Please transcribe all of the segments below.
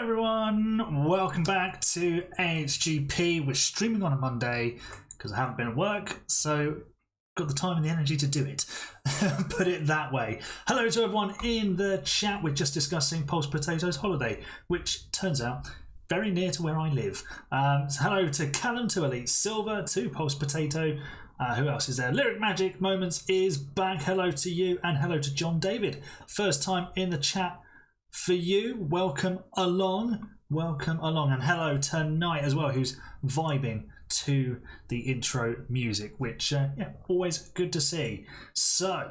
everyone, welcome back to AHGP. We're streaming on a Monday because I haven't been at work, so got the time and the energy to do it. Put it that way. Hello to everyone in the chat. We're just discussing Pulse Potato's holiday, which turns out very near to where I live. So hello to Callum, to Elite Silver, to Pulse Potato. Who else is there? Lyric Magic Moments is back. Hello to you, and hello to John David. First time in the chat for you. Welcome along. Welcome along. And hello to Knight as well, who's vibing to the intro music, which yeah, always good to see. So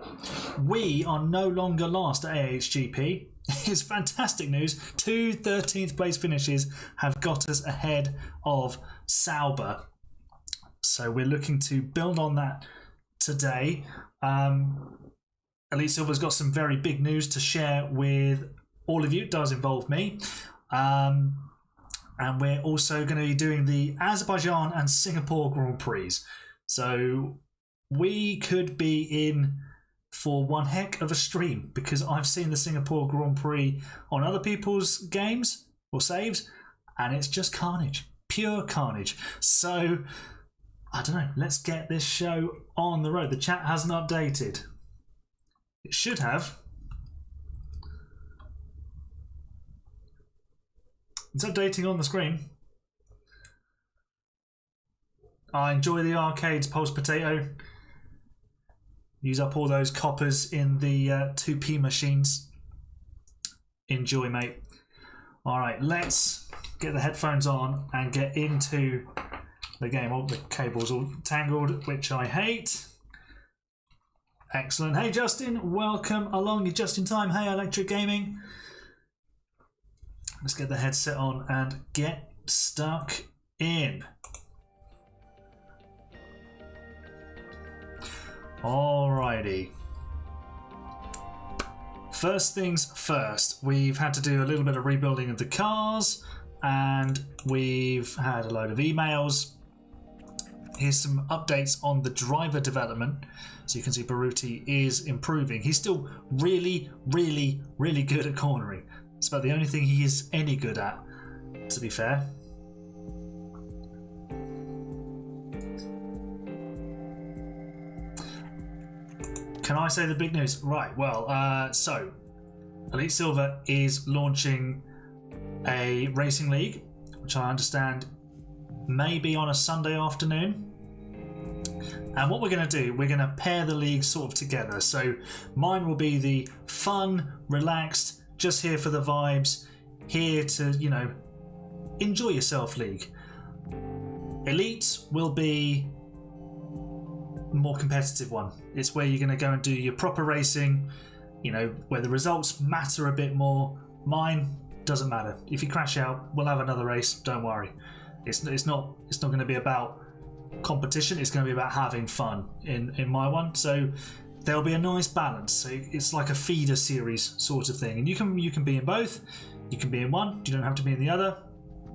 we are no longer last at AHGP. It's fantastic news. Two 13th place finishes have got us ahead of Sauber. So we're looking to build on that today. Elite Silver's got some very big news to share with all of you. It does involve me. And we're also going to be doing the Azerbaijan and Singapore Grand Prix. So we could be in for one heck of a stream, because I've seen the Singapore Grand Prix on other people's games or saves, and it's just carnage. Pure carnage. So I don't know, let's get this show on the road. The chat hasn't updated. It should have. It's updating on the screen. I enjoy the arcades, Pulse Potato. Use up all those coppers in the 2p machines. Enjoy, mate. Alright, let's get the headphones on and get into the game. Oh, the cable's all tangled, which I hate. Excellent. Hey Justin, welcome along. You're just in time. Hey Electric Gaming. Let's get the headset on and get stuck in. Alrighty. First things first, we've had to do a little bit of rebuilding of the cars, and we've had a load of emails. Here's some updates on the driver development. So you can see Baruti is improving. He's still really, really, really good at cornering. It's about the only thing he is any good at, to be fair. Can I say the big news? Right, well, so Elite Silver is launching a racing league, which I understand may be on a Sunday afternoon. And what we're going to do, we're going to pair the leagues sort of together. So mine will be the fun, relaxed, just here for the vibes, here to, you know, enjoy yourself league. Elite will be a more competitive one. It's where you're going to go and do your proper racing, you know, where the results matter a bit more. Mine doesn't matter. If you crash out, we'll have another race. Don't worry. It's not going to be about competition. It's going to be about having fun in my one. So there'll be a nice balance. So it's like a feeder series sort of thing, and you can be in both. You can be in one. You don't have to be in the other.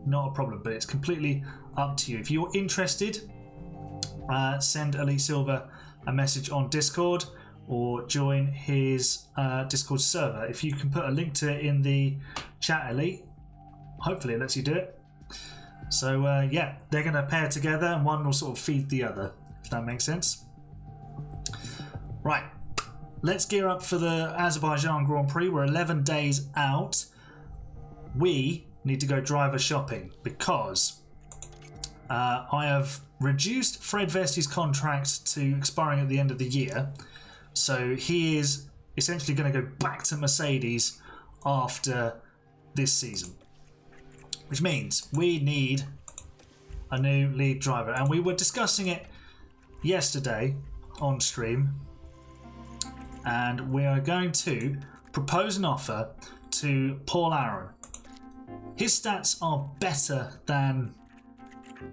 Not a problem. But it's completely up to you. If you're interested, send Elite Silver a message on Discord or join his Discord server. If you can put a link to it in the chat, Elite, hopefully it lets you do it. So yeah, they're going to pair together, and one will sort of feed the other, if that makes sense. Right, let's gear up for the Azerbaijan Grand Prix. We're 11 days out. We need to go driver shopping because I have reduced Fred Vesti's contract to expiring at the end of the year. So he is essentially going to go back to Mercedes after this season, which means we need a new lead driver. And we were discussing it yesterday on stream, and we are going to propose an offer to Paul Aaron. His stats are better than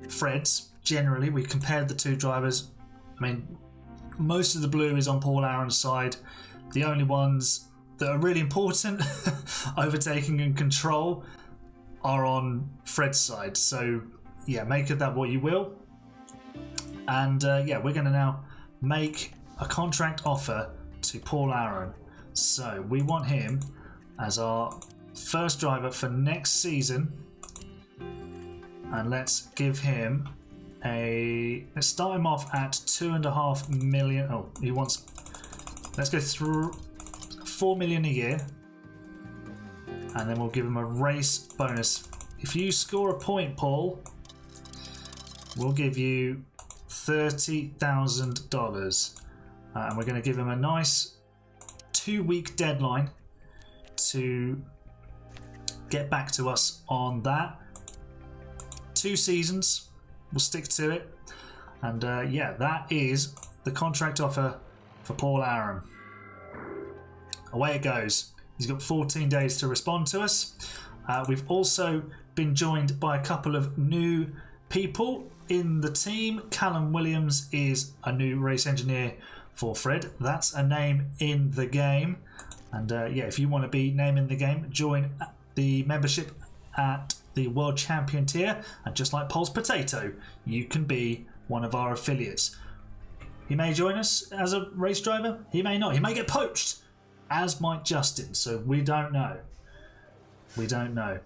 Fred's. Generally, we compared the two drivers. I mean, most of the blue is on Paul Aaron's side. The only ones that are really important, overtaking and control, are on Fred's side. So yeah, make of that what you will. And yeah, we're going to now make a contract offer to Paul Aaron. So we want him as our first driver for next season. And let's give him let's start him off at 2.5 million. Oh, he wants, let's go through 4 million a year. And then we'll give him a race bonus. If you score a point, Paul, we'll give you $30,000. And we're going to give him a nice 2-week deadline to get back to us on that. 2 seasons, we'll stick to it. And yeah, that is the contract offer for Paul Aaron. Away it goes. He's got 14 days to respond to us. We've also been joined by a couple of new people in the team. Callum Williams is a new race engineer for Fred. That's a name in the game. And yeah, if you want to be name in the game, join the membership at the World Champion tier. And just like Paul's Potato, you can be one of our affiliates. He may join us as a race driver. He may not. He may get poached, as might Justin. So we don't know. We don't know.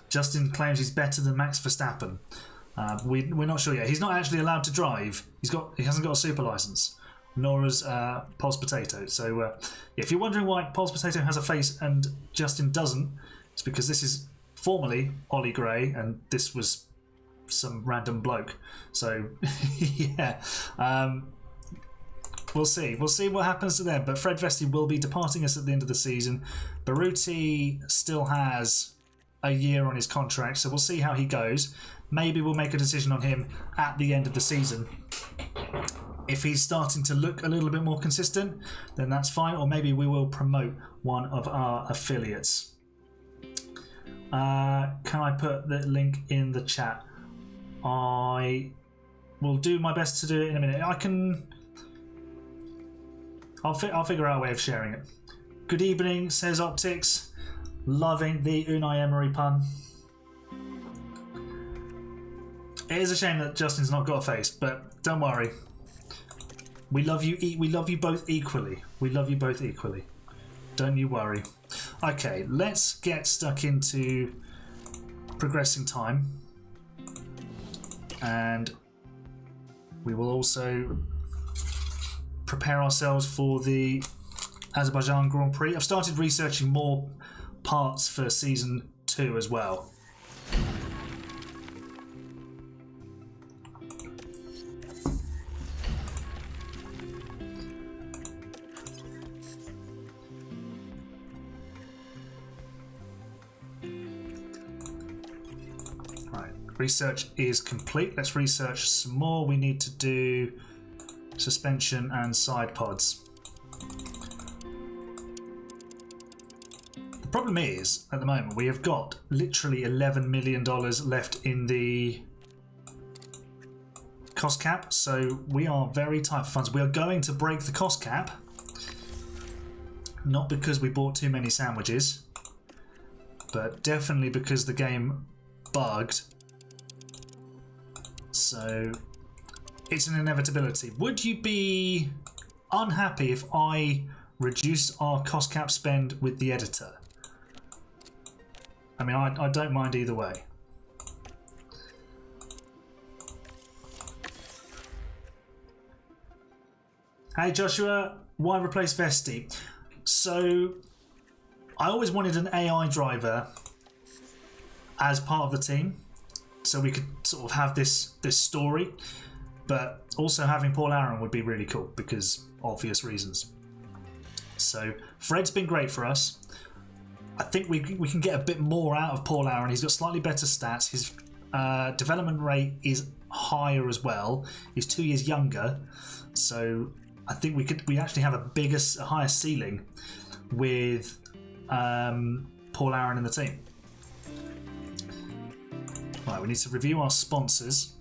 Justin claims he's better than Max Verstappen. We're not sure yet. He's not actually allowed to drive. He hasn't got a super license, nor has Paul's Potato. So yeah, if you're wondering why Paul's Potato has a face and Justin doesn't, it's because this is formerly Ollie Gray and this was some random bloke. So yeah, we'll see. We'll see what happens to them. But Fred Vesti will be departing us at the end of the season. Baruti still has a year on his contract, so we'll see how he goes. Maybe we'll make a decision on him at the end of the season. If he's starting to look a little bit more consistent, then that's fine. Or maybe we will promote one of our affiliates. Can I put the link in the chat? I will do my best to do it in a minute. I'll figure out a way of sharing it. Good evening, says Optics. Loving the Unai Emery pun. It is a shame that Justin's not got a face, but don't worry. We love you. We love you both equally. We love you both equally. Don't you worry. Okay, let's get stuck into progressing time, and we will also prepare ourselves for the Azerbaijan Grand Prix. I've started researching more parts for season 2 as well. Right, research is complete. Let's research some more. We need to do suspension and side pods. The problem is, at the moment, we have got literally $11 million left in the cost cap, so we are very tight for funds. We are going to break the cost cap, not because we bought too many sandwiches, but definitely because the game bugged. So it's an inevitability. Would you be unhappy if I reduced our cost cap spend with the editor? I mean, I don't mind either way. Hey Joshua, why replace Vesti? So, I always wanted an AI driver as part of the team, so we could sort of have this story, but also having Paul Aaron would be really cool because obvious reasons. So, Fred's been great for us. I think we can get a bit more out of Paul Aaron. He's got slightly better stats. His development rate is higher as well. He's 2 years younger, so I think we actually have a higher ceiling with Paul Aaron in the team. Right, we need to review our sponsors.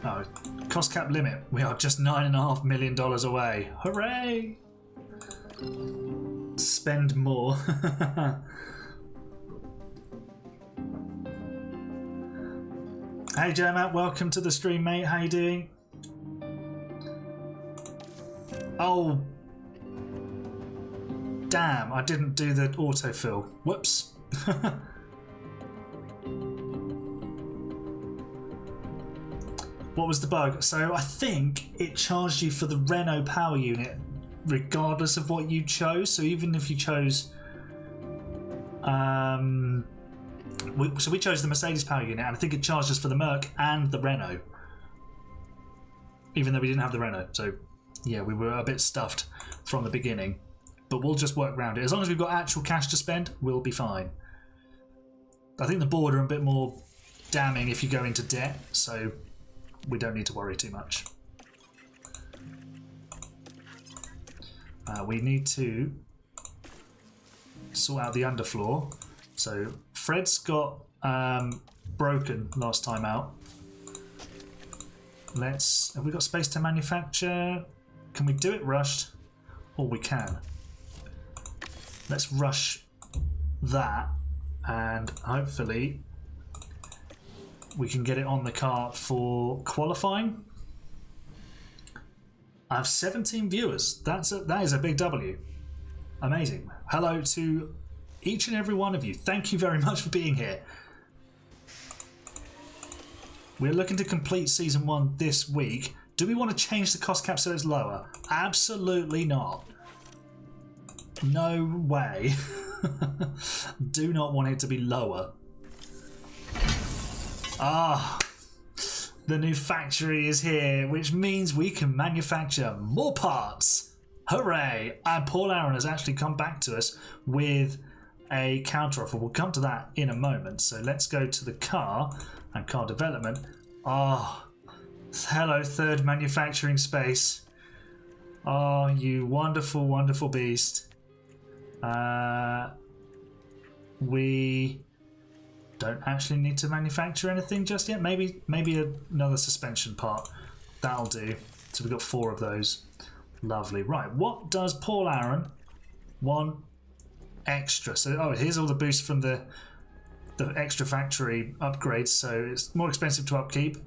Oh, cost cap limit. We are just $9.5 million away. Hooray! Spend more. Hey Matt, welcome to the stream, mate. How you doing? Oh, damn! I didn't do the autofill. Whoops. What was the bug? So I think it charged you for the Renault power unit, regardless of what you chose. So even if you chose, we chose the Mercedes power unit, and I think it charged us for the Merc and the Renault, even though we didn't have the Renault. So yeah, we were a bit stuffed from the beginning, but we'll just work around it. As long as we've got actual cash to spend, we'll be fine. I think the board are a bit more damning if you go into debt, so we don't need to worry too much. We need to sort out the underfloor. So Fred's got broken last time out. Have we got space to manufacture? Can we do it rushed? Or we can. Let's rush that, and hopefully we can get it on the car for qualifying. I have 17 viewers. That is a big W. Amazing. Hello to each and every one of you. Thank you very much for being here. We're looking to complete Season 1 this week. Do we want to change the cost cap so it's lower? Absolutely not. No way. Do not want it to be lower. Ah, the new factory is here, which means we can manufacture more parts. Hooray! And Paul Aaron has actually come back to us with a counteroffer. We'll come to that in a moment. So let's go to the car and car development. Ah, hello, third manufacturing space. Oh, you wonderful, wonderful beast. We don't actually need to manufacture anything just yet. Maybe another suspension part. That'll do. So we've got 4 of those. Lovely. Right, what does Paul Aaron want extra? So, oh, here's all the boosts from the extra factory upgrades. So it's more expensive to upkeep.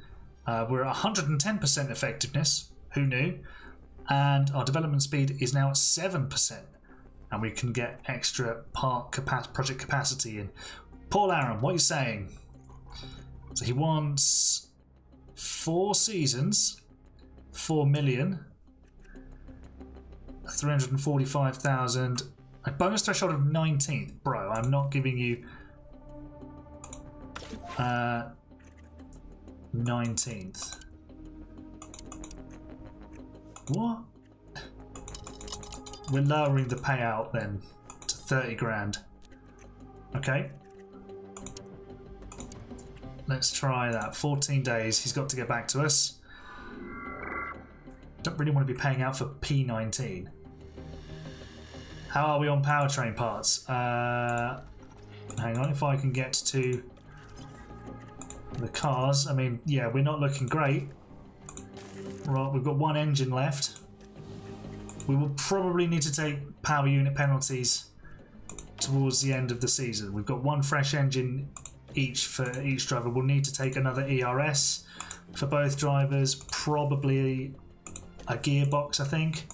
We're at 110% effectiveness. Who knew? And our development speed is now at 7%. And we can get extra project capacity in. Paul Aaron, what are you saying? So he wants 4 seasons, 4 million, 345,000, a bonus threshold of 19th. Bro, I'm not giving you 19th. What? We're lowering the payout then to 30 grand. Okay. Let's try that. 14 days. He's got to get back to us. Don't really want to be paying out for P19. How are we on powertrain parts? Hang on, if I can get to the cars. I mean, yeah, we're not looking great. Right, we've got 1 engine left. We will probably need to take power unit penalties towards the end of the season. We've got 1 fresh engine each for each driver. We'll need to take another ERS for both drivers, probably a gearbox, I think.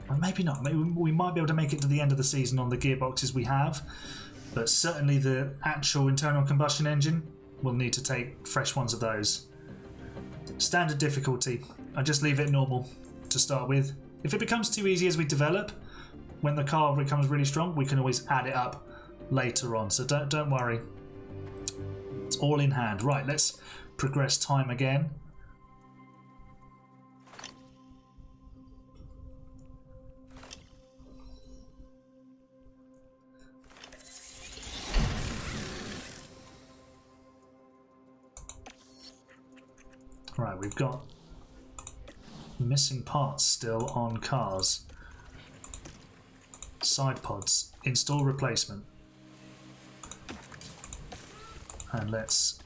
Or maybe not. Maybe we might be able to make it to the end of the season on the gearboxes we have, but certainly the actual internal combustion engine, we'll need to take fresh ones of those. Standard difficulty. I just leave it normal to start with. If it becomes too easy as we develop, when the car becomes really strong, we can always add it up later on. So don't worry. It's all in hand. Right, let's progress time again. Right, we've got missing parts still on cars. Side pods. Install replacement. And let's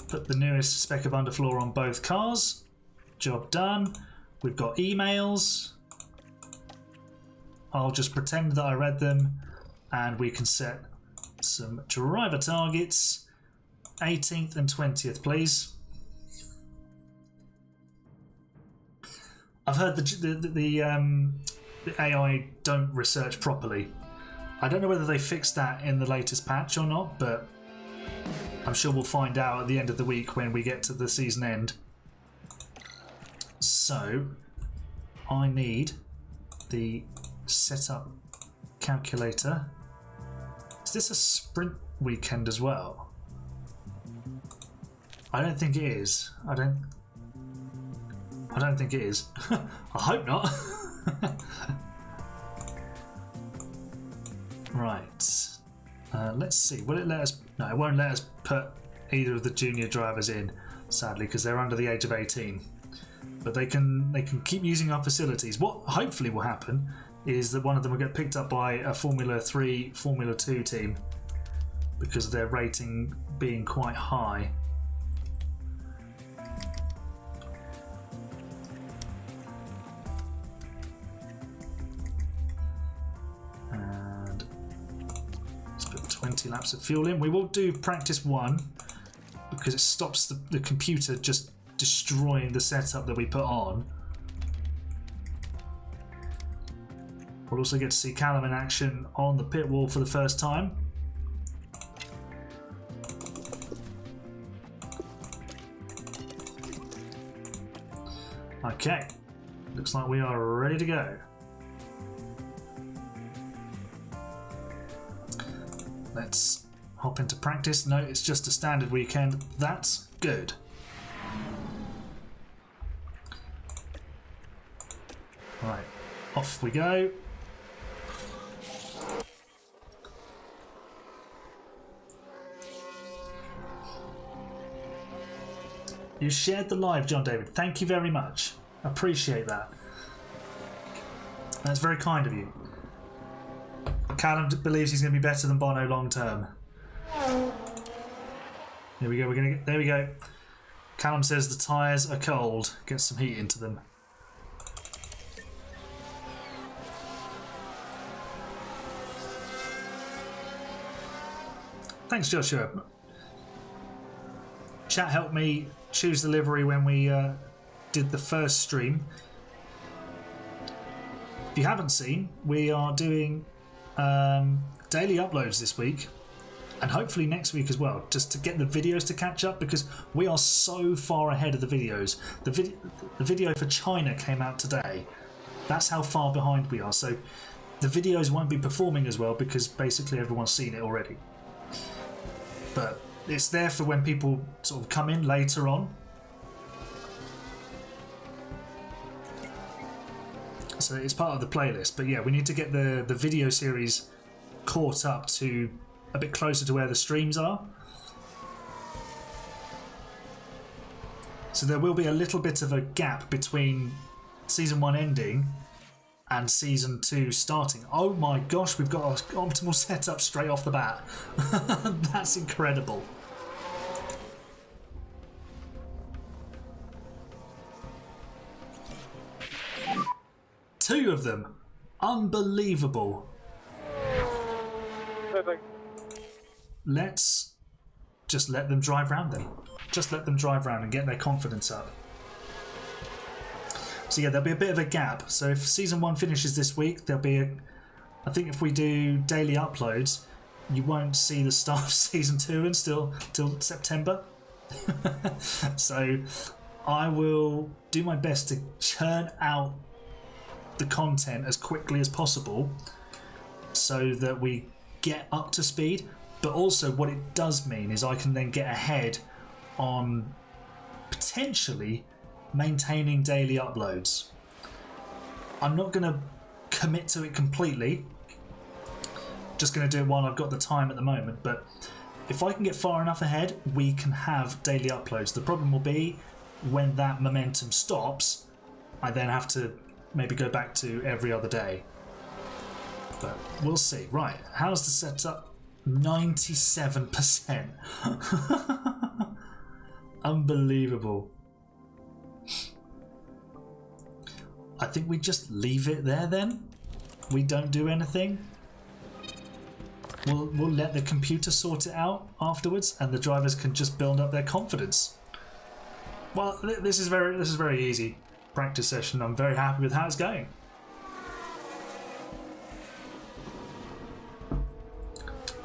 put the newest spec of underfloor on both cars. Job done. We've got emails. I'll just pretend that I read them, and we can set some driver targets. 18th and 20th, please. I've heard the AI don't research properly. I don't know whether they fixed that in the latest patch or not, but I'm sure we'll find out at the end of the week when we get to the season end. So, I need the setup calculator. Is this a sprint weekend as well? I don't think it is. I don't think it is. I hope not. Right. Let's see. Will it let us? No, it won't let us put either of the junior drivers in, sadly, because they're under the age of 18. But they can keep using our facilities. What hopefully will happen is that one of them will get picked up by a Formula 3, Formula 2 team because of their rating being quite high. And let's put 20 laps of fuel in. We will do practice 1 because it stops the computer just destroying the setup that we put on. We'll also get to see Callum in action on the pit wall for the first time. Okay, looks like we are ready to go. Let's hop into practice. No, it's just a standard weekend. That's good. Right, off we go. You shared the live, John David. Thank you very much. Appreciate that. That's very kind of you. Callum believes he's going to be better than Bono long term. Here we go. There we go. Callum says the tyres are cold. Get some heat into them. Thanks, Joshua. Chat helped me choose the livery when we did the first stream. If you haven't seen, we are doing daily uploads this week and hopefully next week as well, just to get the videos to catch up because we are so far ahead of the videos. The video for China came out today. That's how far behind we are. So the videos won't be performing as well because basically everyone's seen it already. But it's there for when people sort of come in later on. So it's part of the playlist. But yeah, we need to get the video series caught up to a bit closer to where the streams are. So there will be a little bit of a gap between Season 1 ending and Season 2 starting. Oh my gosh, we've got our optimal setup straight off the bat. That's incredible. Two of them. Unbelievable. Perfect. Let's just let them drive round then. Just let them drive round and get their confidence up. So yeah, there'll be a bit of a gap. So if Season 1 finishes this week, there'll be I think if we do daily uploads, you won't see the start of Season 2 until September. So I will do my best to churn out the content as quickly as possible so that we get up to speed. But also what it does mean is I can then get ahead on potentially maintaining daily uploads. I'm not going to commit to it completely, just going to do it while I've got the time at the moment, but if I can get far enough ahead we can have daily uploads. The problem will be when that momentum stops, I then have to maybe go back to every other day, but we'll see. Right, how's the setup? 97%. Unbelievable. I think we just leave it there then. We don't do anything. We'll let the computer sort it out afterwards, and the drivers can just build up their confidence. Well, this is very easy practice session. I'm very happy with how it's going.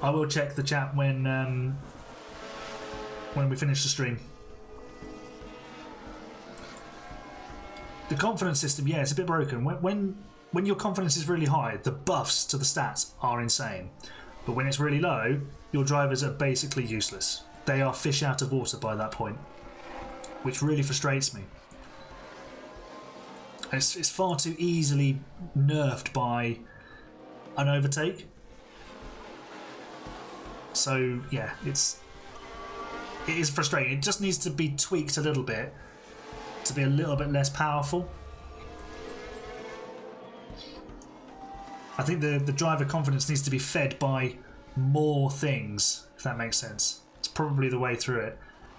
I will check the chat when we finish the stream. The confidence system, yeah, it's a bit broken. When your confidence is really high, the buffs to the stats are insane. But when it's really low, your drivers are basically useless. They are fish out of water by that point, which really frustrates me. It's far too easily nerfed by an overtake. So yeah, it is frustrating. It just needs to be tweaked a little bit to be a little bit less powerful. I think the driver confidence needs to be fed by more things, if that makes sense. It's probably the way through it.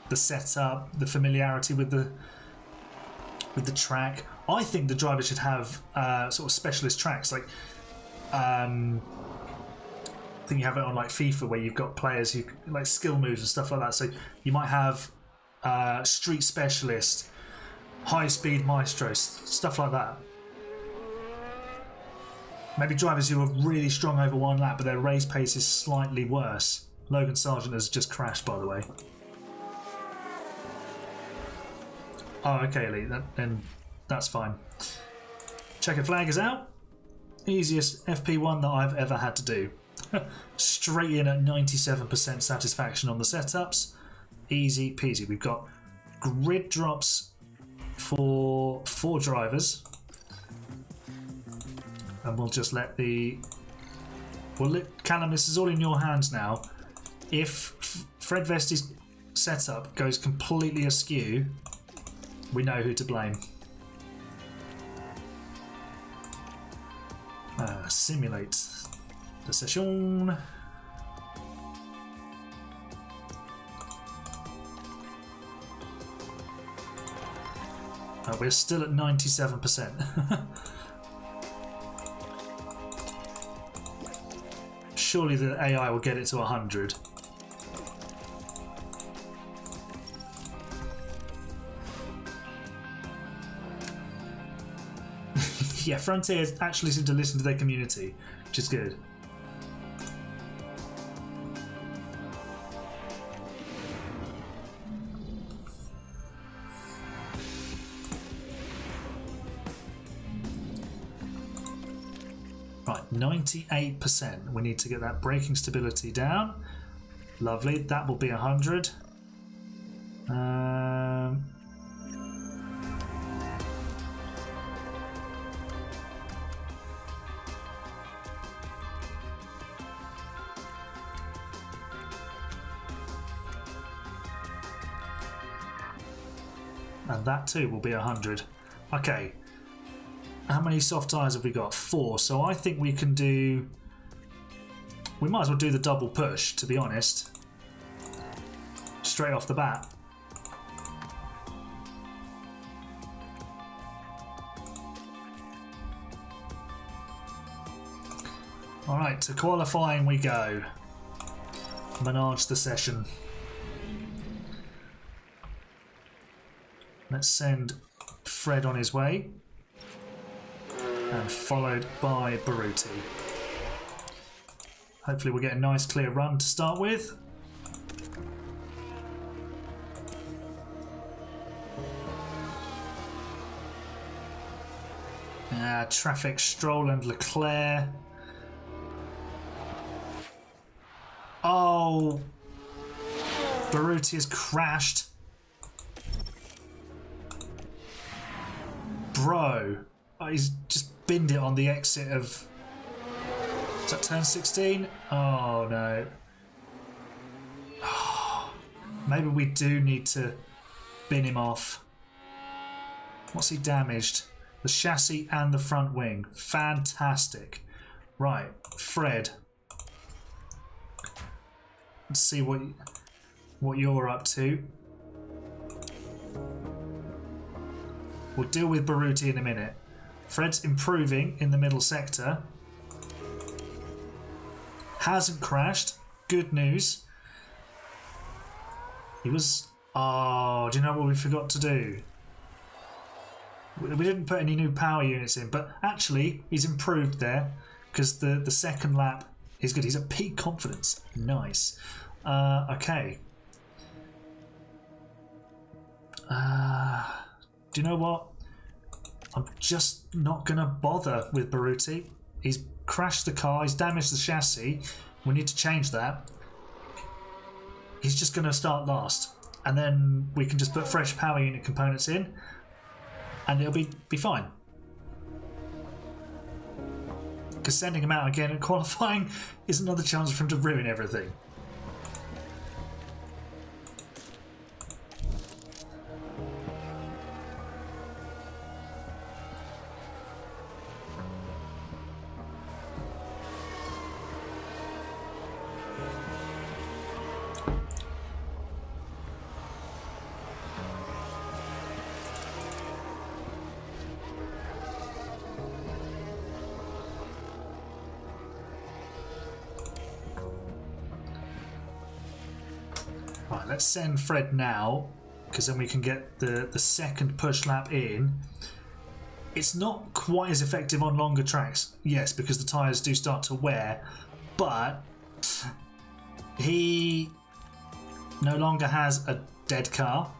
The setup, the familiarity with the track. I think the driver should have sort of specialist tracks, like I think you have it on like FIFA, where you've got players who like skill moves and stuff like that. So you might have street specialist, high speed maestros, stuff like that. Maybe drivers who are really strong over one lap, but their race pace is slightly worse. Logan Sargent has just crashed, by the way. Oh, okay, Elite. Then that's fine. Checker flag is out. Easiest FP1 that I've ever had to do. Straight in at 97% satisfaction on the setups. Easy peasy. We've got grid drops for 4 drivers. And we'll just let the... Callum, this is all in your hands now. If Fred Vesti's setup goes completely askew, we know who to blame. Simulate the session. We're still at 97%. Surely the AI will get it to 100. Yeah, Frontier actually seem to listen to their community, which is good. Right, 98%. We need to get that braking stability down. Lovely, that will be 100. And that too will be 100. Okay. How many soft tyres have we got? 4. So I think we can do... We might as well do the double push, to be honest. Straight off the bat. Alright, to qualifying we go. Menage the session. Let's send Fred on his way. And followed by Baruti. Hopefully we'll get a nice clear run to start with. Traffic, Stroll and Leclerc. Oh! Baruti has crashed. Bro. Oh, he's just binned it on the exit of... Is that turn 16? Oh no. Maybe we do need to bin him off. What's he damaged? The chassis and the front wing. Fantastic. Right, Fred. Let's see what you're up to. We'll deal with Baruti in a minute. Fred's improving in the middle sector. hasn't crashed. Good news. He was... Oh, do you know what we forgot to do? We didn't put any new power units in, but actually he's improved there because the second lap is good. He's at peak confidence. Nice. Okay. Do you know what? I'm just not going to bother with Baruti. He's crashed the car. He's damaged the chassis. We need to change that. He's just going to start last. And then we can just put fresh power unit components in. And it'll be fine. Because sending him out again at qualifying is another chance for him to ruin everything. Right, let's send Fred now, because then we can get the second push lap in. It's not quite as effective on longer tracks, yes, because the tyres do start to wear, but he no longer has a dead car,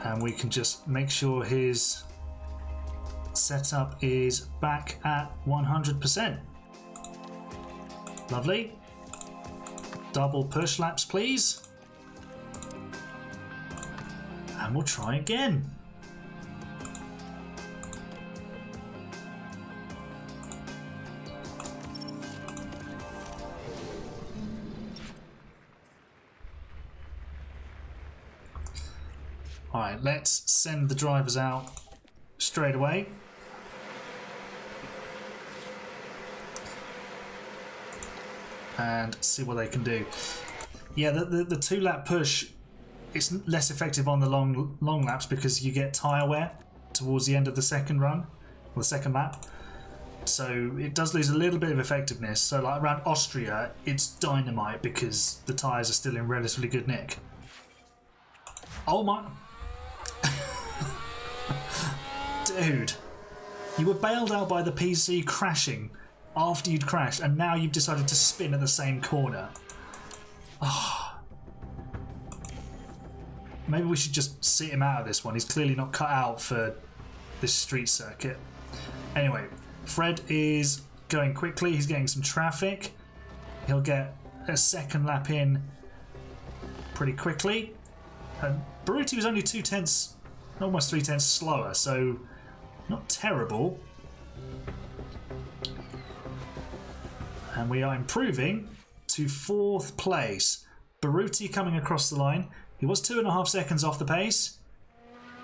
and we can just make sure his setup is back at 100%. Lovely. Double push laps, please. And we'll try again. Alright, let's send the drivers out straight away. And see what they can do. Yeah, the 2-lap push, it's less effective on the long laps because you get tyre wear towards the end of the second run, or the second lap. So it does lose a little bit of effectiveness. So like around Austria, it's dynamite because the tyres are still in relatively good nick. Oh my... Dude, you were bailed out by the PC crashing after you'd crashed, and now you've decided to spin at the same corner. Oh. Maybe we should just sit him out of this one. He's clearly not cut out for this street circuit. Anyway, Fred is going quickly. He's getting some traffic. He'll get a second lap in pretty quickly. And Baruti was only 2/10, almost 3/10 slower, so not terrible. And we are improving to 4th place. Baruti coming across the line. He was 2.5 seconds off the pace.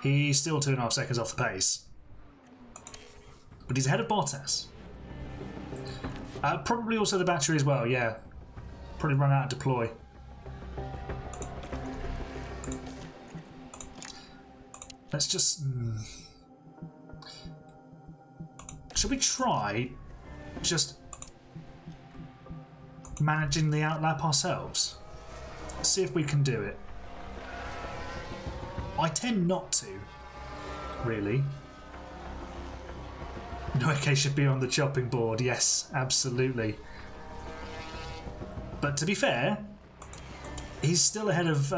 He's still 2.5 seconds off the pace. But he's ahead of Bottas. Probably also the battery as well, yeah. Probably run out of deploy. Let's just... Should we try just managing the outlap ourselves? See if we can do it. I tend not to, really. Noike should be on the chopping board, yes, absolutely. But to be fair, he's still ahead of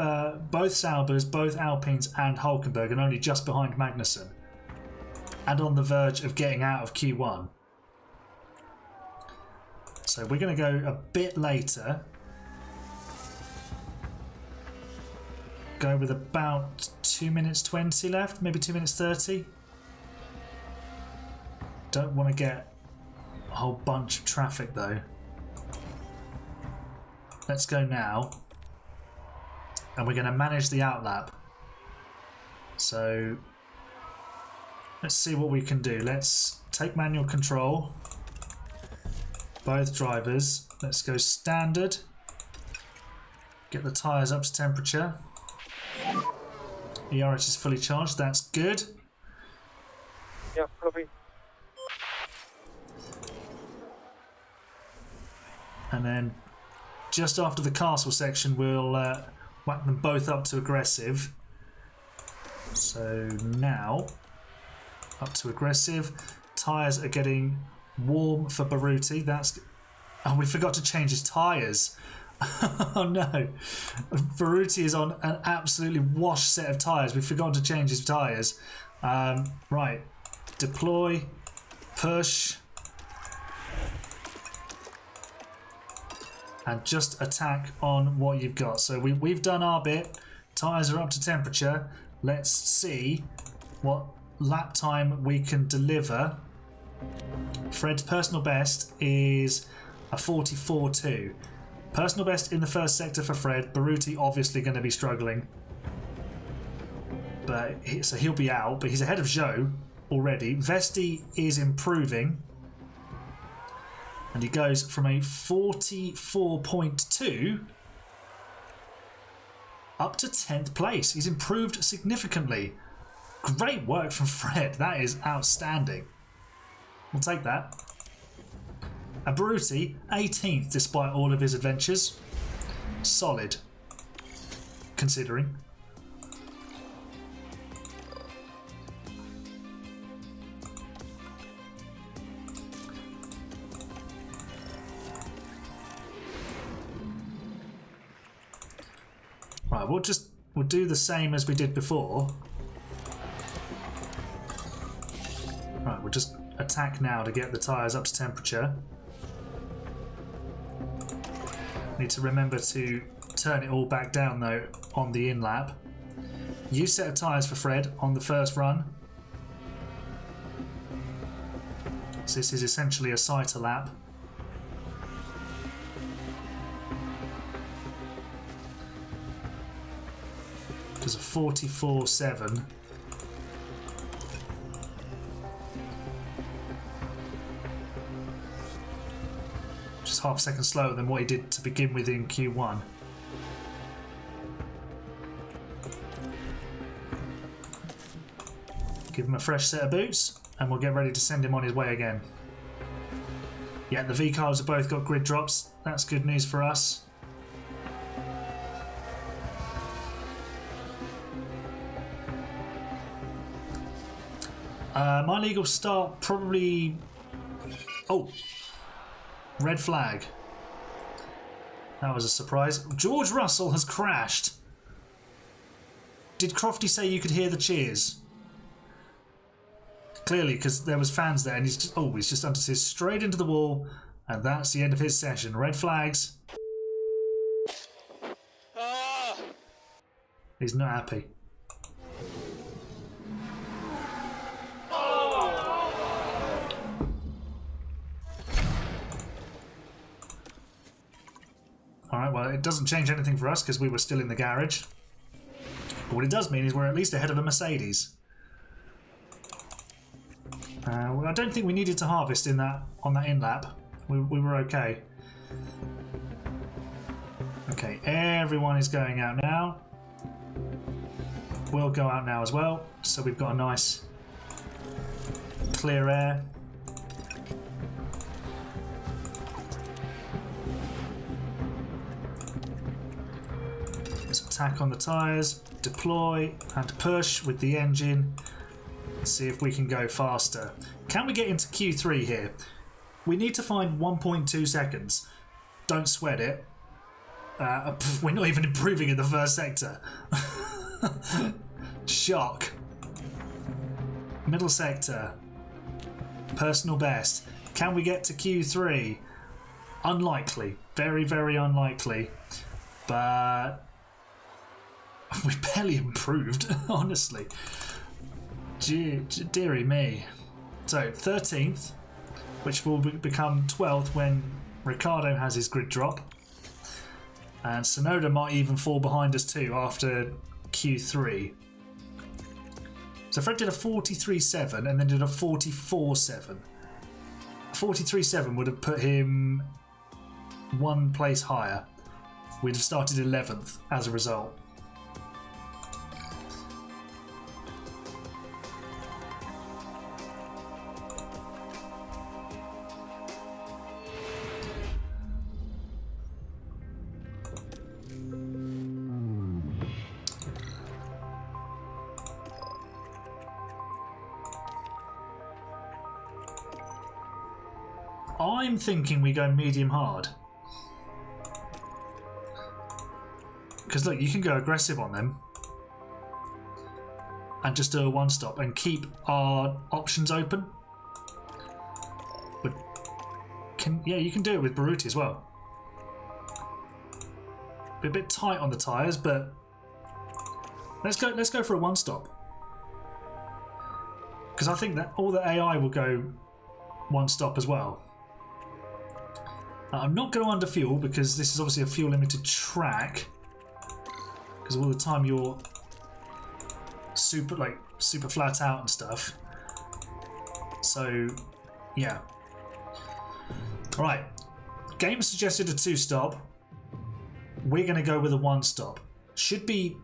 both Saubers, both Alpines and Hulkenberg, and only just behind Magnussen. And on the verge of getting out of Q1. So we're going to go a bit later. Go with about 2 minutes 20 left, maybe 2 minutes 30. Don't want to get a whole bunch of traffic though. Let's go now. And we're going to manage the outlap. So let's see what we can do. Let's take manual control. Both drivers. Let's go standard. Get the tyres up to temperature. ERH is fully charged. That's good. Yeah, copy. And then just after the castle section, we'll whack them both up to aggressive. So now, up to aggressive. Tyres are getting warm for Baruti. That's... Oh, we forgot to change his tyres. Oh no. Baruti is on an absolutely washed set of tyres. We've forgotten to change his tyres. Right. Deploy. Push. And just attack on what you've got. So we've done our bit. Tyres are up to temperature. Let's see what lap time we can deliver. Fred's personal best is a 44.2. Personal best in the first sector for Fred. Baruti obviously going to be struggling. So he'll be out, but he's ahead of Joe already. Vesti is improving. And he goes from a 44.2 up to 10th place. He's improved significantly. Great work from Fred. That is outstanding. We'll take that. And Baruti, 18th despite all of his adventures. Solid, considering. Right, we'll do the same as we did before. Right, we'll just attack now to get the tyres up to temperature. Need to remember to turn it all back down though on the in lap. New set of tyres for Fred on the first run. So this is essentially a sighter lap. There's a 44.7. Just half a second slower than what he did to begin with in Q1. Give him a fresh set of boots and we'll get ready to send him on his way again. Yeah, the V-cars have both got grid drops. That's good news for us. My legal start probably... Oh! Red flag. That was a surprise. George Russell has crashed. Did Crofty say you could hear the cheers? Clearly, because there was fans there and he's just under his straight into the wall and that's the end of his session. Red flags. He's not happy. Alright, well, it doesn't change anything for us because we were still in the garage. But what it does mean is we're at least ahead of a Mercedes. Well, I don't think we needed to harvest on that in-lap. We were okay. Okay, everyone is going out now. We'll go out now as well. So we've got a nice clear air. Attack on the tyres, deploy and push with the engine. See if we can go faster. Can we get into Q3 here? We need to find 1.2 seconds. Don't sweat it. We're not even improving in the first sector. Shock. Middle sector. Personal best. Can we get to Q3? Unlikely. Very, very unlikely. But we barely improved, honestly. Dearie me. So 13th, which will become 12th when Ricciardo has his grid drop. And Sonoda might even fall behind us too after Q3. So Fred did a 43.7 and then did a 44.7. 43.7 would have put him one place higher. We'd have started 11th as a result. I'm thinking we go medium hard. Because look, you can go aggressive on them and just do a one stop and keep our options open. But yeah, you can do it with Baruti as well. Be a bit tight on the tyres, but let's go for a one stop. Because I think that all the AI will go one stop as well. I'm not going to underfuel because this is obviously a fuel limited track. Because all the time you're super flat out and stuff. So yeah. Alright. Game suggested a two stop. We're going to go with a one stop. Should be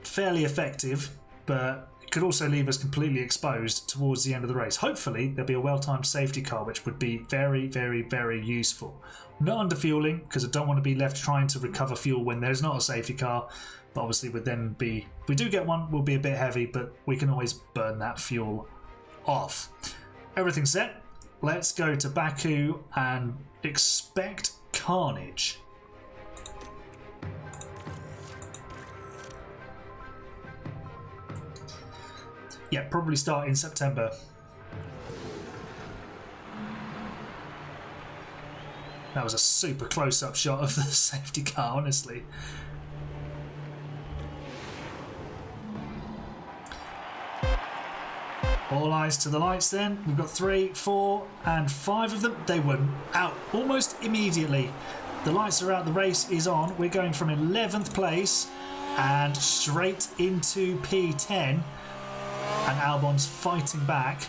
fairly effective, but it could also leave us completely exposed towards the end of the race. Hopefully there'll be a well-timed safety car, which would be very, very, very useful. Not underfueling, because I don't want to be left trying to recover fuel when there's not a safety car. But obviously would then be, if we do get one, we'll be a bit heavy, but we can always burn that fuel off. Everything's set. Let's go to Baku and expect carnage. Yeah, probably start in September. That was a super close-up shot of the safety car, honestly. All eyes to the lights then. We've got 3, 4 and 5 of them. They were out almost immediately. The lights are out, the race is on. We're going from 11th place and straight into P10. And Albon's fighting back.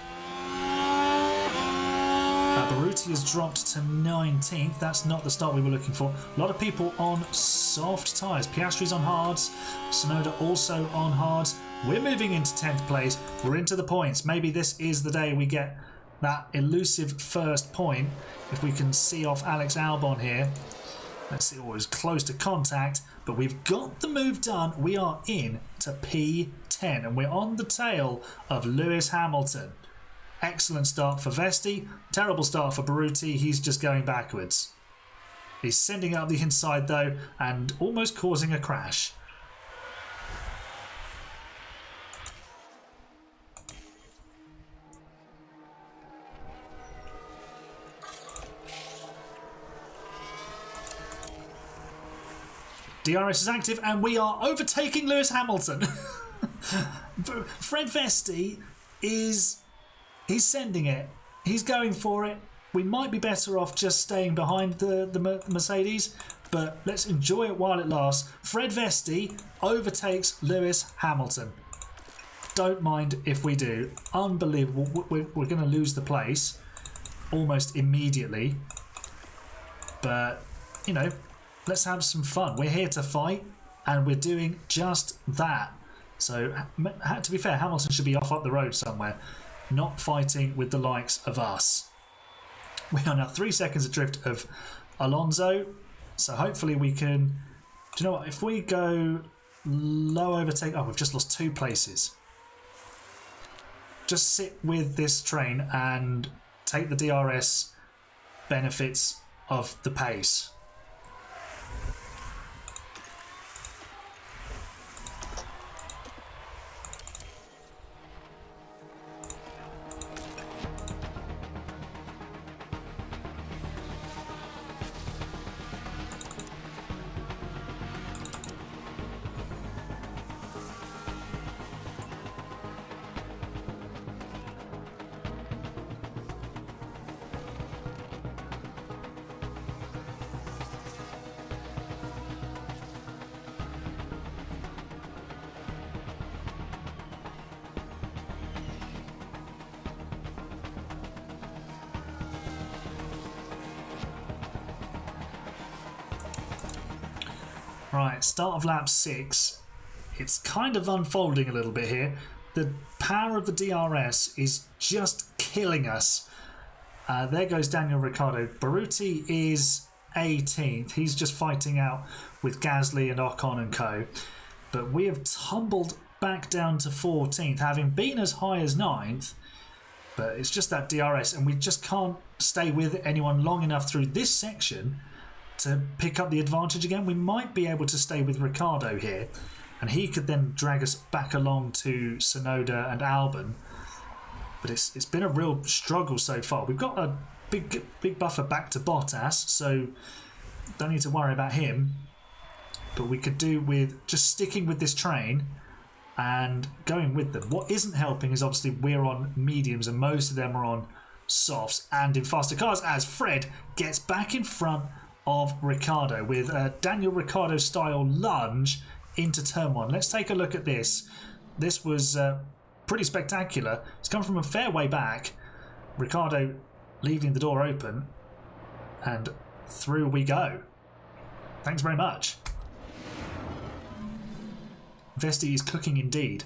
Baruti has dropped to 19th. That's not the start we were looking for. A lot of people on soft tyres. Piastri's on hards. Tsunoda also on hards. We're moving into 10th place. We're into the points. Maybe this is the day we get that elusive first point. If we can see off Alex Albon here. Let's see. Oh, it was close to contact. But we've got the move done. We are in to P10. And we're on the tail of Lewis Hamilton. Excellent start for Vesti. Terrible start for Baruti. He's just going backwards. He's sending up the inside though and almost causing a crash. DRS is active and we are overtaking Lewis Hamilton. Fred Vesti he's sending it. He's going for it. We might be better off just staying behind the Mercedes, but let's enjoy it while it lasts. Fred Vesti overtakes Lewis Hamilton. Don't mind if we do. Unbelievable. We're going to lose the place almost immediately. But, you know, let's have some fun. We're here to fight, and we're doing just that. So, to be fair, Hamilton should be off up the road somewhere, not fighting with the likes of us. We are now 3 seconds adrift of Alonso, so hopefully we can... Do you know what? If we go low overtake... Oh, we've just lost 2 places. Just sit with this train and take the DRS benefits of the pace. Right, start of lap 6. It's kind of unfolding a little bit here. The power of the DRS is just killing us. There goes Daniel Ricciardo. Baruti is 18th. He's just fighting out with Gasly and Ocon and co. But we have tumbled back down to 14th, having been as high as 9th. But it's just that DRS, and we just can't stay with anyone long enough through this section to pick up the advantage again. We might be able to stay with Ricciardo here, and he could then drag us back along to Sonoda and Albon. But it's been a real struggle so far. We've got a big buffer back to Bottas, so don't need to worry about him. But we could do with just sticking with this train and going with them. What isn't helping is obviously we're on mediums and most of them are on softs and in faster cars, as Fred gets back in front of Ricciardo with a Daniel Ricciardo style lunge into turn 1. Let's take a look at this. This was pretty spectacular. It's come from a fair way back. Ricciardo leaving the door open, and through we go. Thanks very much. Vesti is cooking indeed.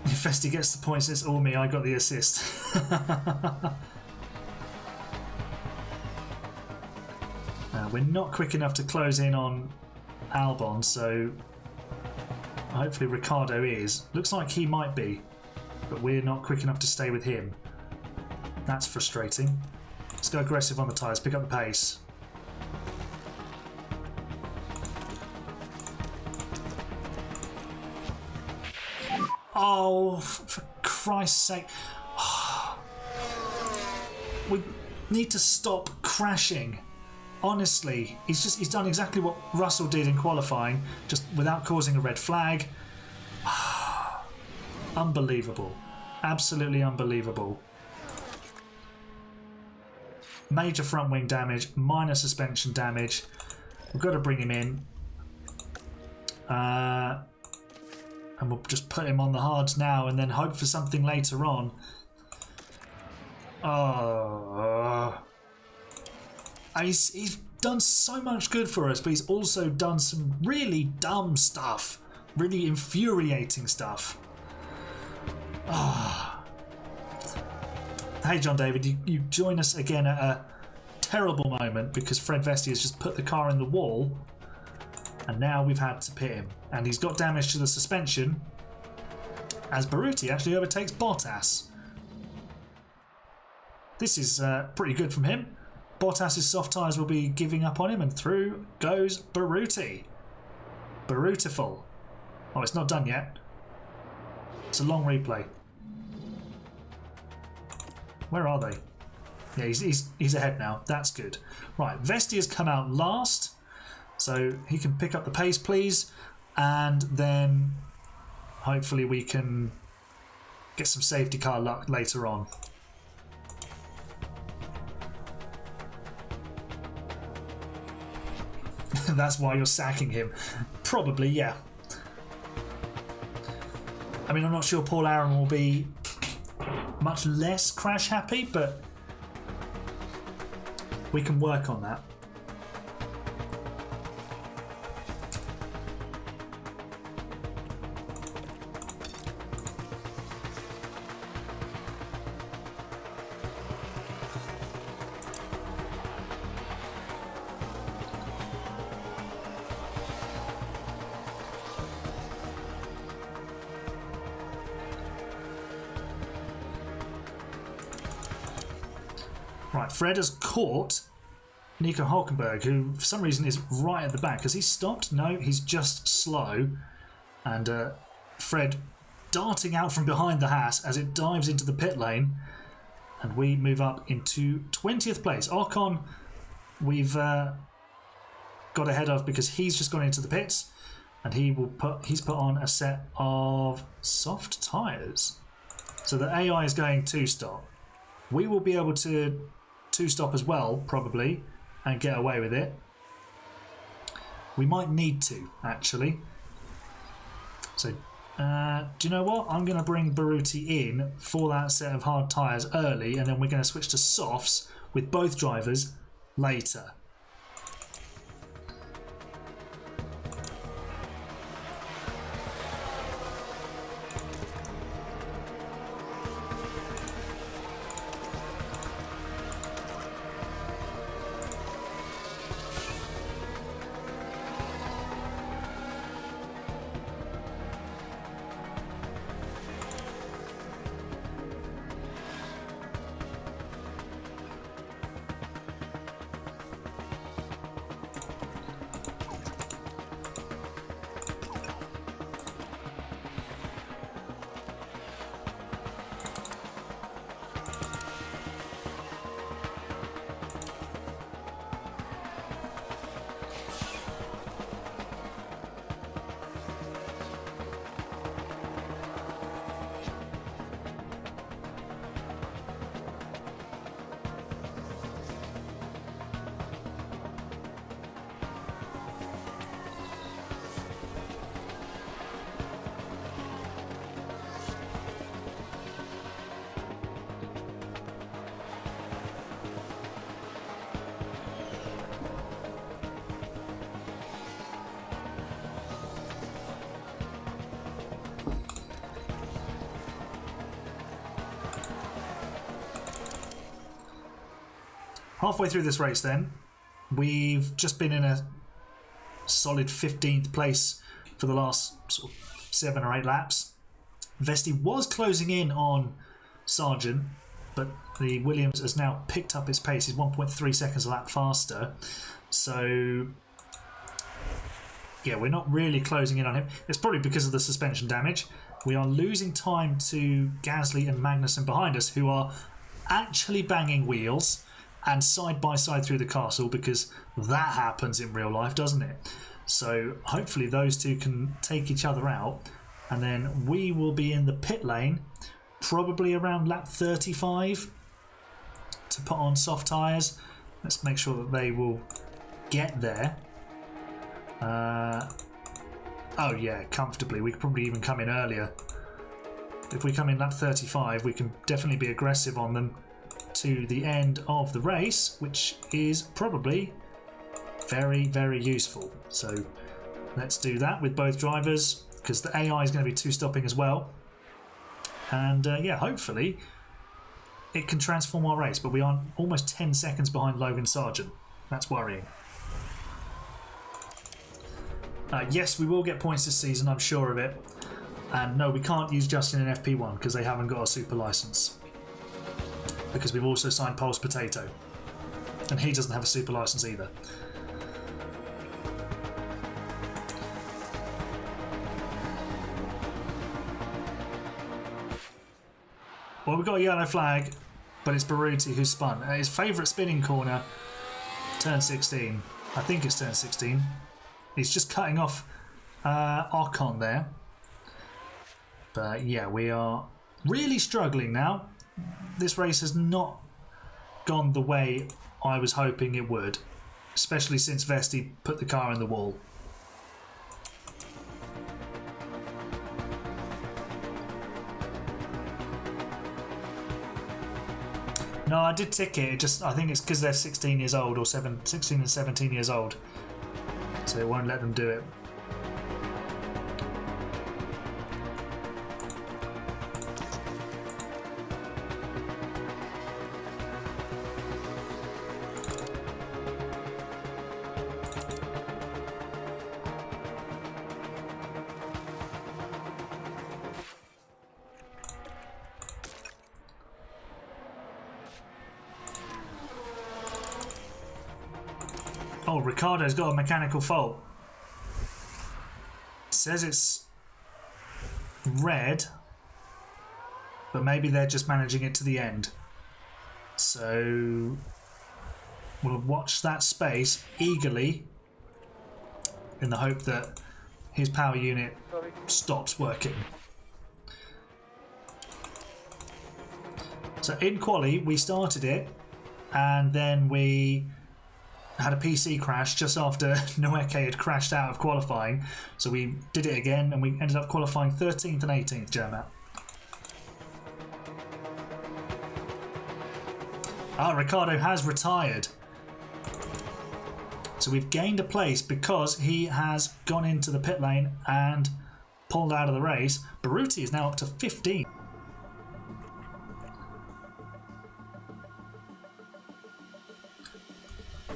If Vesti gets the points, it's all me. I got the assist. We're not quick enough to close in on Albon, so hopefully Ricciardo is. Looks like he might be, but we're not quick enough to stay with him. That's frustrating. Let's go aggressive on the tyres, pick up the pace. Oh, for Christ's sake. We need to stop crashing. Honestly, he's done exactly what Russell did in qualifying, just without causing a red flag. Unbelievable. Absolutely unbelievable. Major front wing damage, minor suspension damage. We've got to bring him in. And we'll just put him on the hards now and then hope for something later on. Oh. He's done so much good for us, but he's also done some really dumb stuff. Really infuriating stuff. Oh. Hey, John David, you join us again at a terrible moment because Fred Vesti has just put the car in the wall and now we've had to pit him. And he's got damage to the suspension as Baruti actually overtakes Bottas. This is pretty good from him. Bottas's soft tyres will be giving up on him and through goes Baruti. Barutiful. Oh, it's not done yet. It's a long replay. Where are they? Yeah, he's ahead now. That's good. Right, Vesti has come out last, so he can pick up the pace, please, and then hopefully we can get some safety car luck later on. That's why you're sacking him. Probably, yeah. I mean, I'm not sure Paul Aaron will be much less crash happy, but we can work on that. Right, Fred has caught Nico Hulkenberg, who for some reason is right at the back. Has he stopped? No, he's just slow. And Fred darting out from behind the Haas as it dives into the pit lane. And we move up into 20th place. Ocon, we've got ahead of because he's just gone into the pits. And he's put on a set of soft tyres. So the AI is going 2-stop. We will be able to 2-stop as well, probably, and get away with it. We might need to, actually. So, do you know what? I'm going to bring Baruti in for that set of hard tyres early, and then we're going to switch to softs with both drivers later. halfway through this race then, we've just been in a solid 15th place for the last sort of 7 or 8 laps. Vesti was closing in on Sargent, but the Williams has now picked up its pace. He's 1.3 seconds a lap faster. So, yeah, we're not really closing in on him. It's probably because of the suspension damage. We are losing time to Gasly and Magnussen behind us, who are actually banging wheels and side by side through the castle, because that happens in real life, doesn't it? So hopefully those two can take each other out, and then we will be in the pit lane probably around lap 35 to put on soft tyres. Let's make sure that they will get there. Oh yeah, comfortably. We could probably even come in earlier. If we come in lap 35, we can definitely be aggressive on them to the end of the race, which is probably very, very useful. So let's do that with both drivers, because the AI is going to be two-stopping as well. And yeah, hopefully it can transform our race, but we are almost 10 seconds behind Logan Sargent. That's worrying. Yes, we will get points this season, I'm sure of it. And no, we can't use Justin in FP1 because they haven't got a super license. Because we've also signed Pulse Potato, and he doesn't have a super license either. Well, we've got a yellow flag, but it's Baruti who spun. His favourite spinning corner, turn 16. I think it's turn 16. He's just cutting off Ocon there. But yeah, we are really struggling now. This race has not gone the way I was hoping it would, especially since Vesti put the car in the wall. No, I did tick it. I think it's because they're 16 years old, or 16 and 17 years old, so it won't let them do it. Oh, Ricciardo's got a mechanical fault. It says it's red, but maybe they're just managing it to the end. So we'll watch that space eagerly in the hope that his power unit stops working. So in quali, we started it, and then we had a PC crash just after Noeke had crashed out of qualifying. So we did it again, and we ended up qualifying 13th and 18th, Jermat. Ah, Ricciardo has retired. So we've gained a place because he has gone into the pit lane and pulled out of the race. Baruti is now up to 15.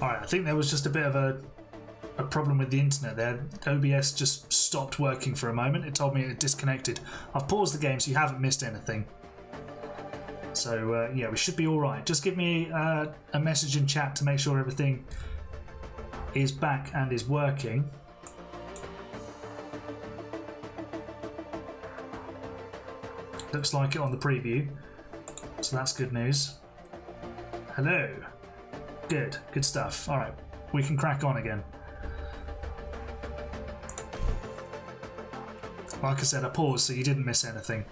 Alright, I think there was just a bit of a problem with the internet there. OBS just stopped working for a moment. It told me it had disconnected. I've paused the game so you haven't missed anything. So yeah, we should be alright. Just give me a message in chat to make sure everything is back and is working. Looks like it on the preview, so that's good news. Hello. Good stuff. Alright, we can crack on again. Like I said, I paused so you didn't miss anything.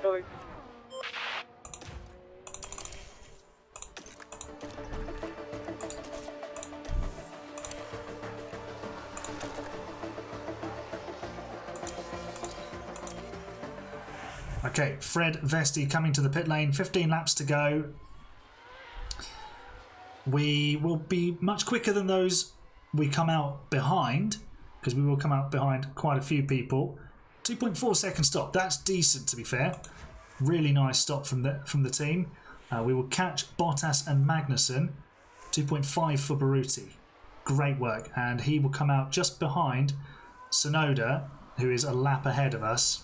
Sorry. Okay, Fred Vesti coming to the pit lane, 15 laps to go. We will be much quicker than those we come out behind, because we will come out behind quite a few people. 2.4 second stop, that's decent to be fair. Really nice stop from the team. We will catch Bottas and Magnussen. 2.5 for Baruti. Great work. And he will come out just behind Sonoda, who is a lap ahead of us.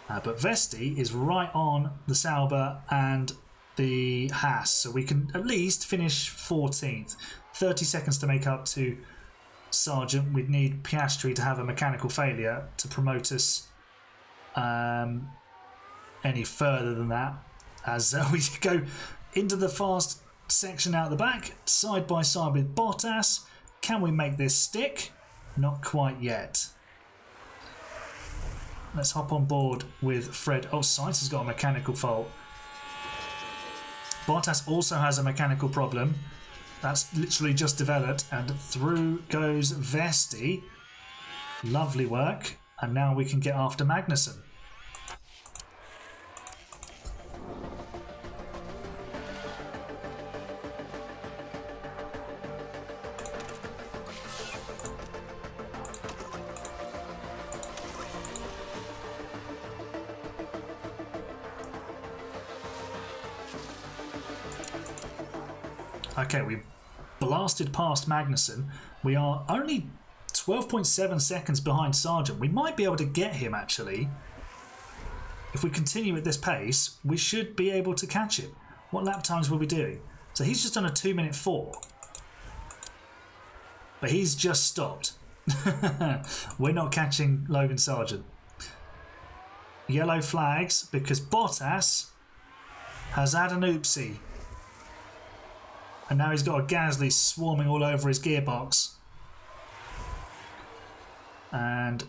But Vesti is right on the Sauber and the Haas, so we can at least finish 14th. 30 seconds to make up to Sargent. We'd need Piastri to have a mechanical failure to promote us any further than that, as we go into the fast section out the back, side by side with Bottas. Can we make this stick? Not quite yet. Let's hop on board with Fred. Oh, Sainz has got a mechanical fault. Bottas also has a mechanical problem. That's literally just developed, and through goes Vesti. Lovely work. And now we can get after Magnussen. Okay, we've blasted past Magnussen. We are only 12.7 seconds behind Sargent. We might be able to get him, actually. If we continue at this pace, we should be able to catch him. What lap times will we do? So he's just done a 2:04. But he's just stopped. We're not catching Logan Sargent. Yellow flags because Bottas has had an oopsie. And now he's got a Gasly swarming all over his gearbox. And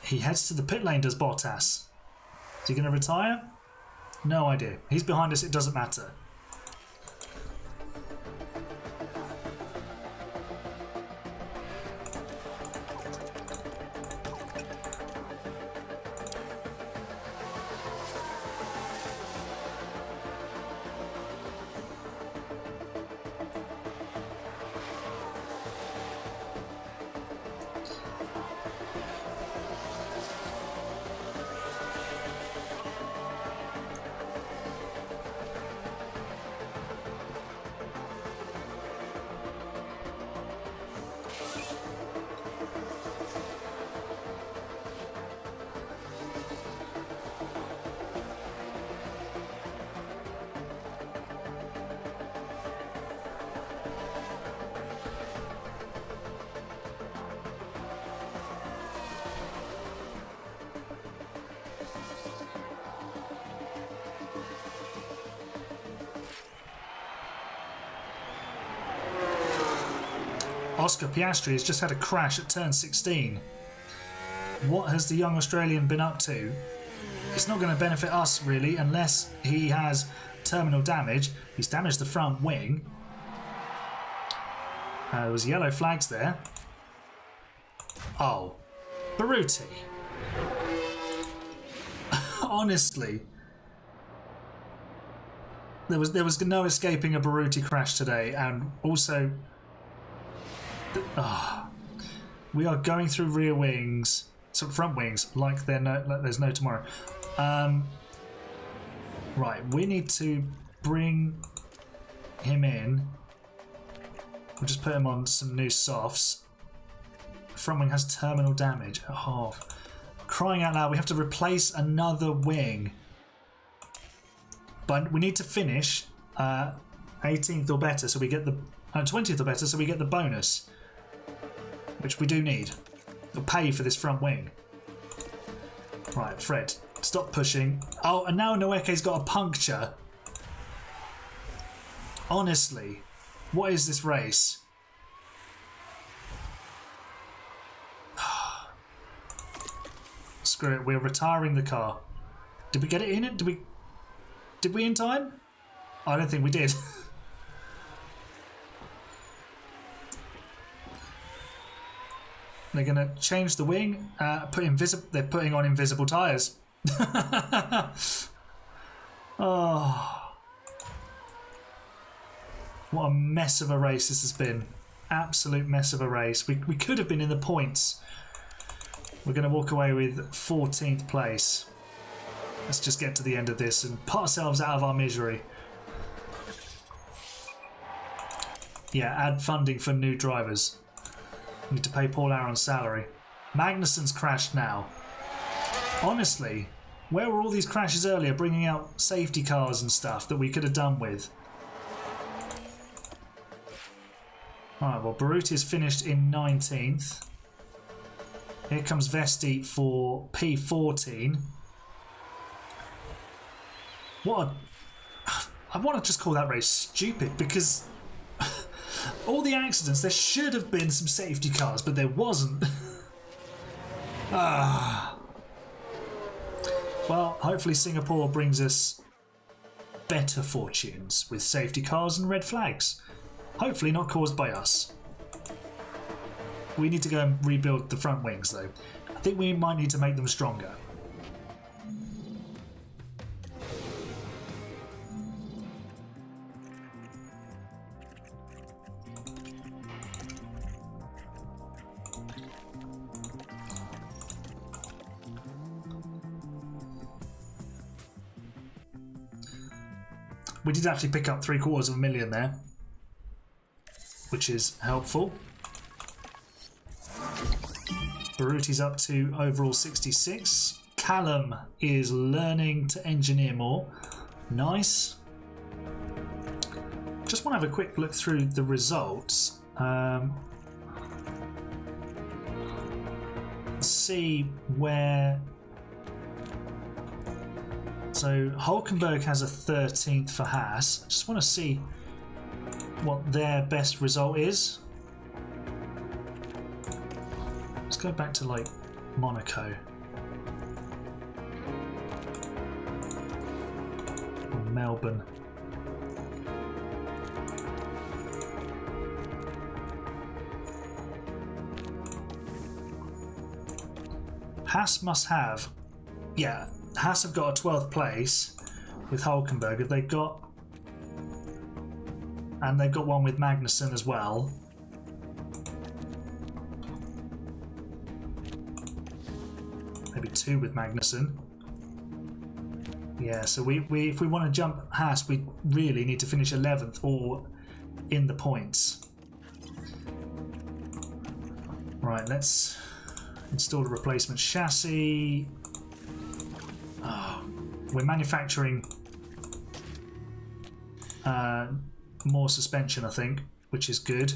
he heads to the pit lane, does Bottas. Is he going to retire? No idea. He's behind us, it doesn't matter. Oscar Piastri has just had a crash at turn 16. What has the young Australian been up to? It's not going to benefit us, really, unless he has terminal damage. He's damaged the front wing. There was yellow flags there. Oh. Baruti. Honestly. There was no escaping a Baruti crash today, and also... we are going through rear wings, so front wings, like there's no tomorrow. Right, we need to bring him in. We'll just put him on some new softs. Front wing has terminal damage. Oh, crying out loud, we have to replace another wing. But we need to finish 18th or better, so we get the 20th or better, so we get the bonus. Which we do need. We'll pay for this front wing. Right, Fred, stop pushing. Oh, and now Noeke's got a puncture. Honestly, what is this race? Screw it, we're retiring the car. Did we get it in it? Did we in time? I don't think we did. They're going to change the wing, they're putting on invisible tyres. Oh. What a mess of a race this has been. Absolute mess of a race. We could have been in the points. We're going to walk away with 14th place. Let's just get to the end of this and put ourselves out of our misery. Yeah, add funding for new drivers. Need to pay Paul Aaron's salary. Magnussen's crashed now. Honestly, where were all these crashes earlier, bringing out safety cars and stuff that we could have done with? Alright, well, Baruti's finished in 19th. Here comes Vesti for P14. What a... I want to just call that race stupid, because all the accidents, there should have been some safety cars, but there wasn't. Well, hopefully Singapore brings us better fortunes with safety cars and red flags. Hopefully not caused by us. We need to go and rebuild the front wings though. I think we might need to make them stronger. We did actually pick up $750,000 there, which is helpful. Baruti's up to overall 66. Callum is learning to engineer more. Nice. Just want to have a quick look through the results. See where... So Hulkenberg has a 13th for Haas. Just want to see what their best result is. Let's go back to like Monaco. Or Melbourne. Haas must have, yeah, Haas have got a 12th place with Hulkenberg. Have they got, and they've got one with Magnussen as well. Maybe two with Magnussen. Yeah, so we if we want to jump Haas, we really need to finish 11th or in the points. Right, let's install a replacement chassis. Oh, we're manufacturing more suspension, I think, which is good.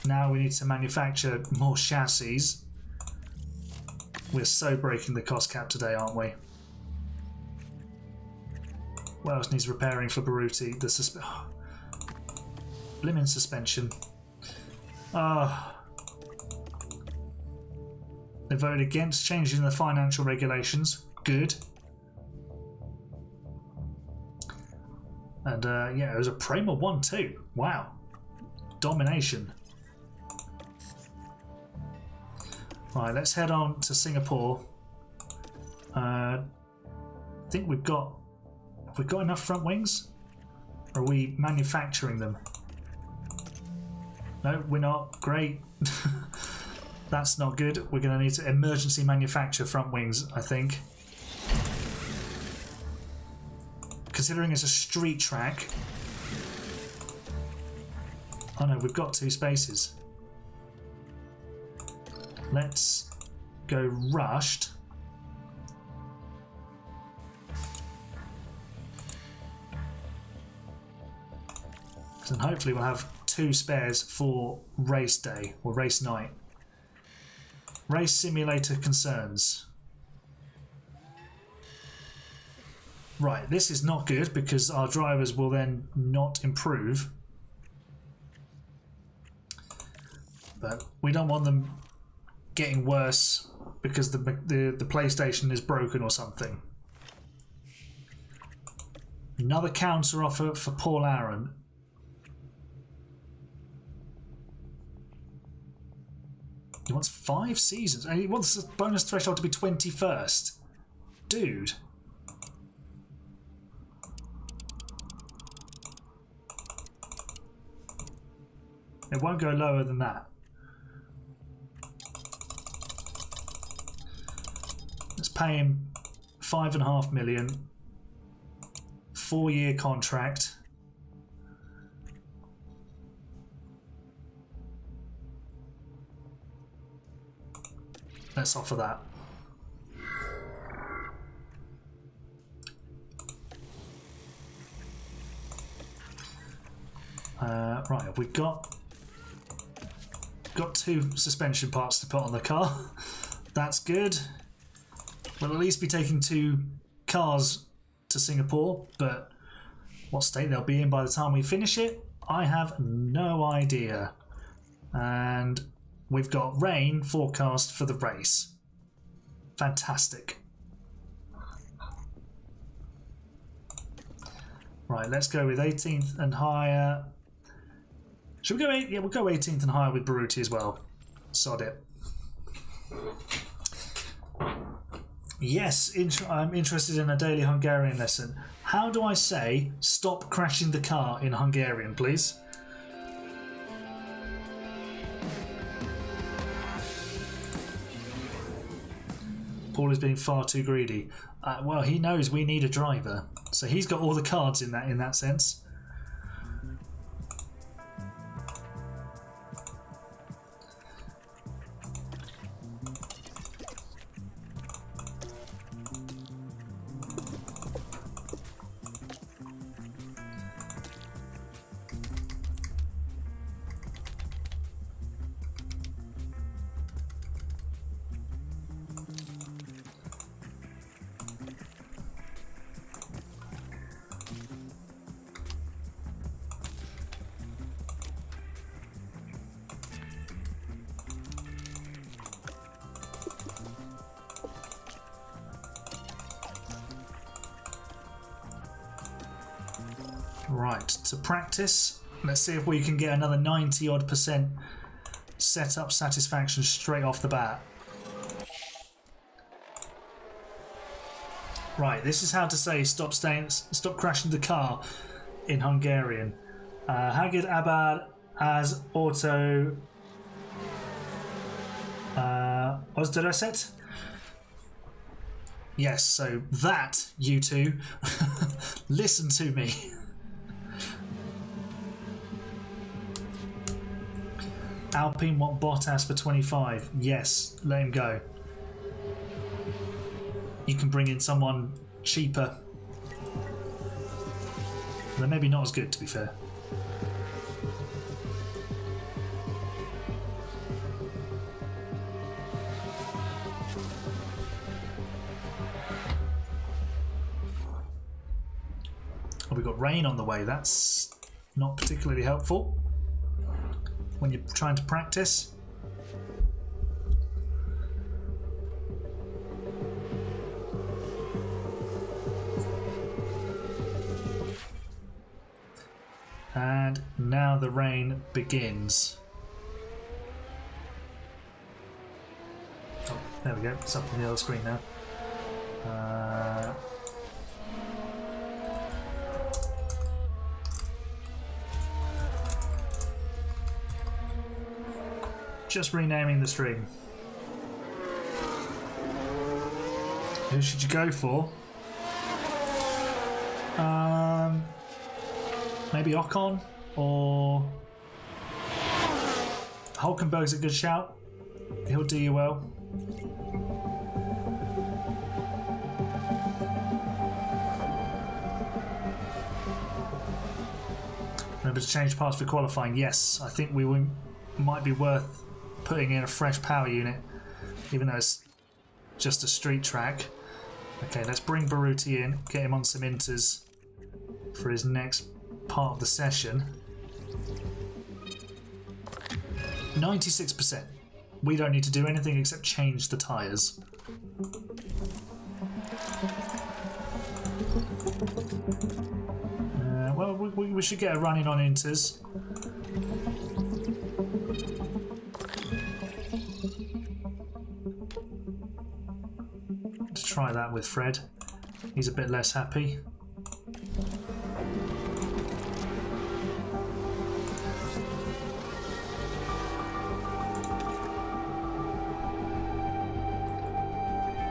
Now we need to manufacture more chassis. We're so breaking the cost cap today, aren't we? What else needs repairing for Baruti? The blimmin' suspension. They voted against changing the financial regulations. Good. And yeah, it was a Prema 1-2. Wow. Domination. Right, let's head on to Singapore. I think we've got... Have we got enough front wings? Or are we manufacturing them? No, we're not. Great. That's not good. We're going to need to emergency manufacture front wings, I think. Considering it's a street track. Oh no, we've got 2 spaces. Let's go rushed. And hopefully we'll have 2 spares for race day or race night. Race simulator concerns. Right, this is not good because our drivers will then not improve. But we don't want them getting worse because the PlayStation is broken or something. Another counter offer for Paul Aaron. He wants 5 seasons and he wants the bonus threshold to be 21st. Dude. It won't go lower than that. Let's pay him 5.5 million. 4-year contract. Let's offer that. Right, have we got 2 suspension parts to put on the car? That's good. We'll at least be taking 2 cars to Singapore, but what state they'll be in by the time we finish it, I have no idea. And we've got rain forecast for the race. Fantastic. Right, let's go with 18th and higher. Should we go 8? Yeah, we'll go 18th and higher with Baruti as well. Sod it. Yes, I'm interested in a daily Hungarian lesson. How do I say stop crashing the car in Hungarian, please? Paul is being far too greedy. Well, he knows we need a driver, so he's got all the cards in that sense. Right, to practice, let's see if we can get another 90-odd% setup satisfaction straight off the bat. Right, this is how to say stop crashing the car in Hungarian. Hagid Abad as auto Ozdereset. Yes, so that, you two, listen to me. Alpine want Bottas for 25. Yes, let him go. You can bring in someone cheaper. They're maybe not as good, to be fair. Oh, we've got rain on the way. That's not particularly helpful when you're trying to practice. And now the rain begins. Oh, there we go. It's up on the other screen now. Just renaming the stream. Who should you go for? Maybe Ocon or Hulkenberg's a good shout. He'll do you well. Remember to change parts for qualifying. Yes, I think might be worth putting in a fresh power unit, even though it's just a street track. Okay, let's bring Baruti in, get him on some inters for his next part of the session. 96%. We don't need to do anything except change the tyres. Well, we should get a run in on inters. Let's try that with Fred. He's a bit less happy.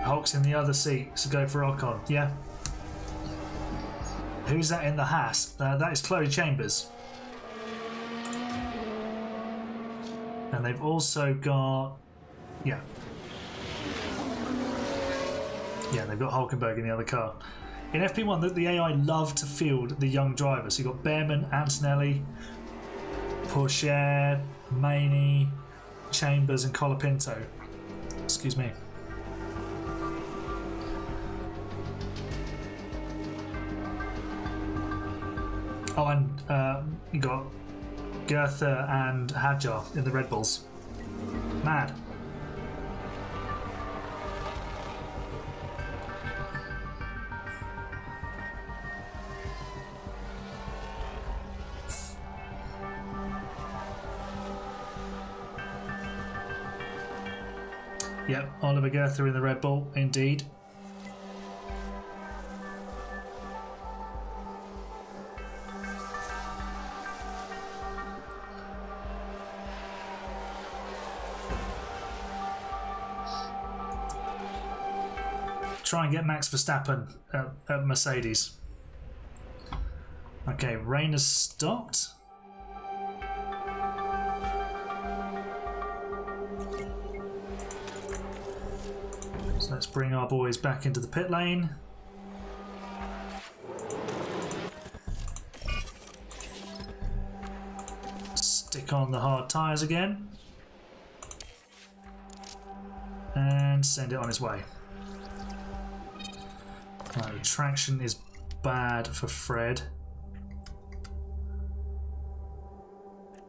Hulk's in the other seat, so go for Ocon. Yeah. Who's that in the Haas? That is Chloe Chambers. And they've also got... Yeah. Yeah, they've got Hulkenberg in the other car. In FP1, the AI love to field the young drivers. So you've got Behrman, Antonelli, Pourchaire, Maney, Chambers and Colapinto. Excuse me. Oh, and you got Goethe and Hadjar in the Red Bulls. Mad. Yep, Oliver Goethe in the Red Bull, indeed. Try and get Max Verstappen at Mercedes. Okay, rain has stopped. So let's bring our boys back into the pit lane. Stick on the hard tyres again. And send it on its way. Right, the traction is bad for Fred.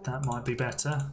That might be better.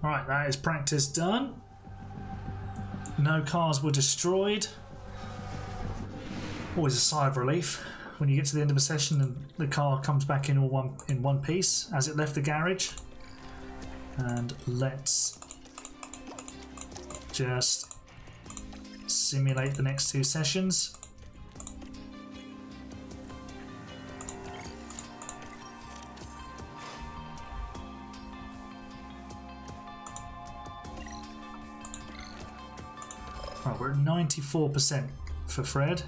Right, that is practice done. No cars were destroyed. Always a sigh of relief when you get to the end of a session and the car comes back in one piece as it left the garage. And let's just simulate the next two sessions. Right, we're at 94% for Fred.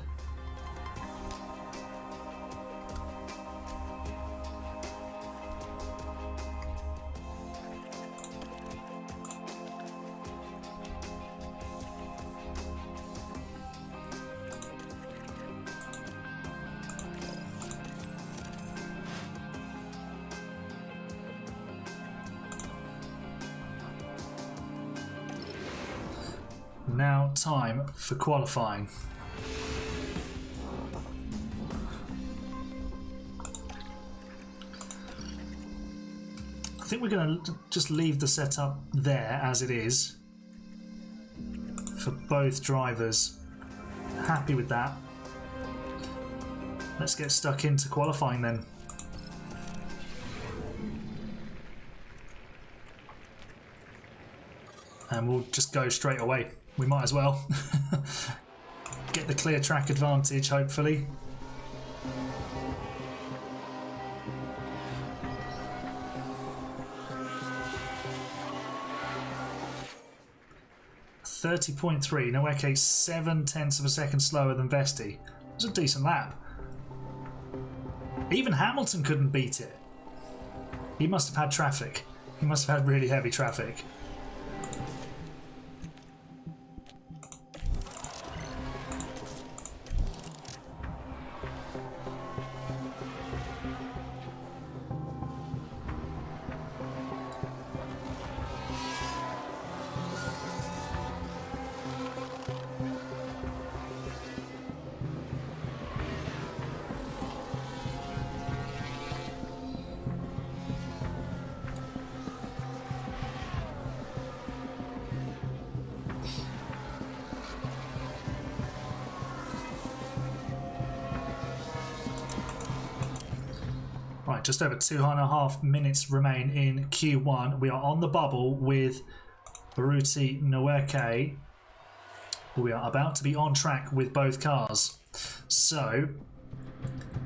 Now time for qualifying. I think we're going to just leave the setup there as it is for both drivers. Happy with that. Let's get stuck into qualifying then. And we'll just go straight away. We might as well. Get the clear track advantage, hopefully. .30.3, no, okay, 0.7 of a second slower than Vesti. It was a decent lap. Even Hamilton couldn't beat it. He must have had traffic. He must have had really heavy traffic. just over 2.5 minutes remain in Q1. We are on the bubble with Baruti Nweke. We are about to be on track with both cars. So,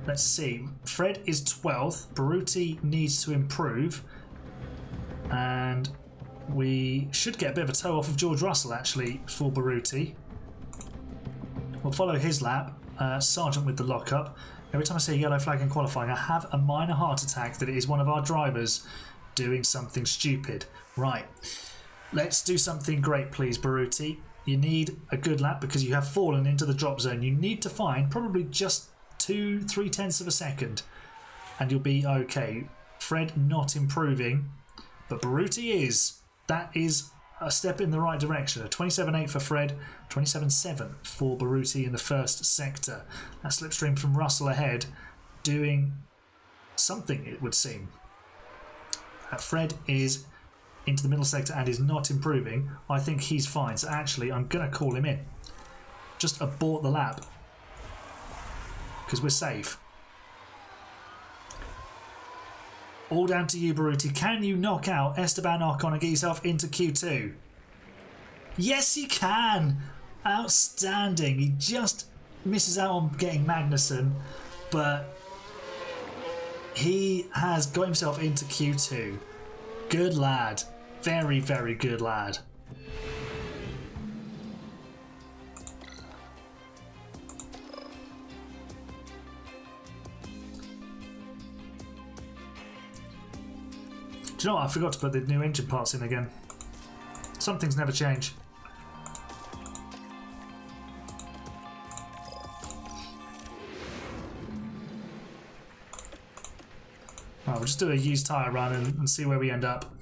let's see. Fred is 12th. Baruti needs to improve. And we should get a bit of a toe off of George Russell, actually, for Baruti. We'll follow his lap. Sargent with the lockup. Every time I see a yellow flag in qualifying, I have a minor heart attack that it is one of our drivers doing something stupid. Right. Let's do something great, please, Baruti. You need a good lap because you have fallen into the drop zone. You need to find probably just 2-3 tenths of a second and you'll be okay. Fred not improving, but Baruti is. That is a step in the right direction. A 27.8 for Fred, 27.7 for Baruti in the first sector. That slipstream from Russell ahead doing something, it would seem. Fred is into the middle sector and is not improving. I think he's fine, so actually I'm going to call him in. Just abort the lap because we're safe. All down to you, Baruti. Can you knock out Esteban Ocon and get yourself into Q2? Yes, he can. Outstanding. He just misses out on getting Magnussen, but he has got himself into Q2. Good lad. Very, very good lad. Do you know what? I forgot to put the new engine parts in again. Some things never change. Right, we'll just do a used tyre run and see where we end up.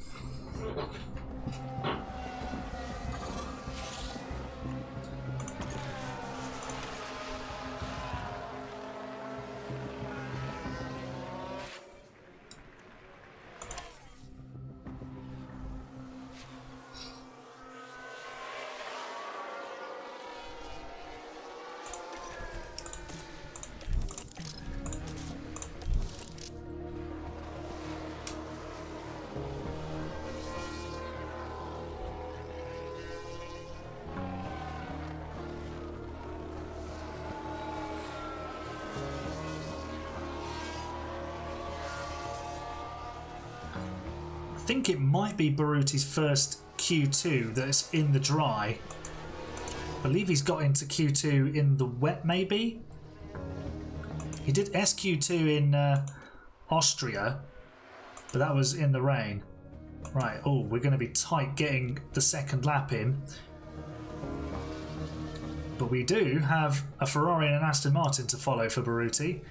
I think it might be Baruti's first Q2 that's in the dry. I believe he's got into Q2 in the wet, maybe? He did SQ2 in Austria, but that was in the rain. Right, oh, we're going to be tight getting the second lap in. But we do have a Ferrari and an Aston Martin to follow for Baruti.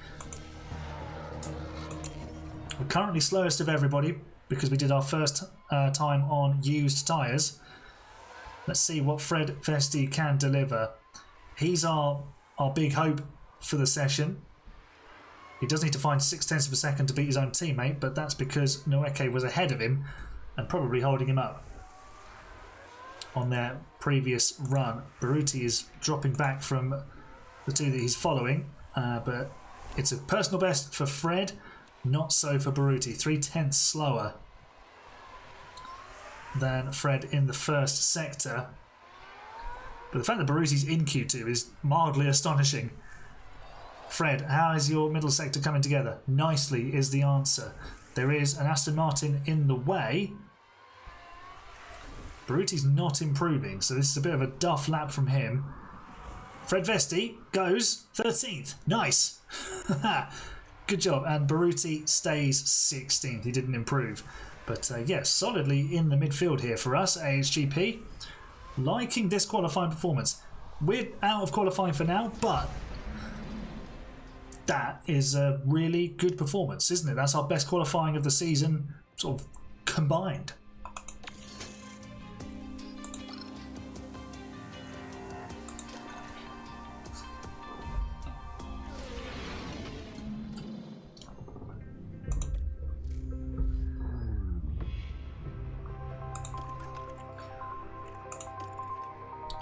We're currently slowest of everybody because we did our first time on used tyres. Let's see what Fred Vesti can deliver. He's our big hope for the session. He does need to find 6 tenths of a second to beat his own teammate, but that's because Nweke was ahead of him and probably holding him up on their previous run. Baruti is dropping back from the two that he's following, but it's a personal best for Fred. Not so for Baruti, 3 tenths slower than Fred in the first sector. But the fact that Baruti's in Q2 is mildly astonishing. Fred, how is your middle sector coming together? Nicely is the answer. There is an Aston Martin in the way. Baruti's not improving, so this is a bit of a duff lap from him. Fred Vesti goes 13th. Nice. Good job, and Baruti stays 16th. He didn't improve. But yes, solidly in the midfield here for us, AHGP. Liking this qualifying performance. We're out of qualifying for now, but that is a really good performance, isn't it? That's our best qualifying of the season, sort of combined.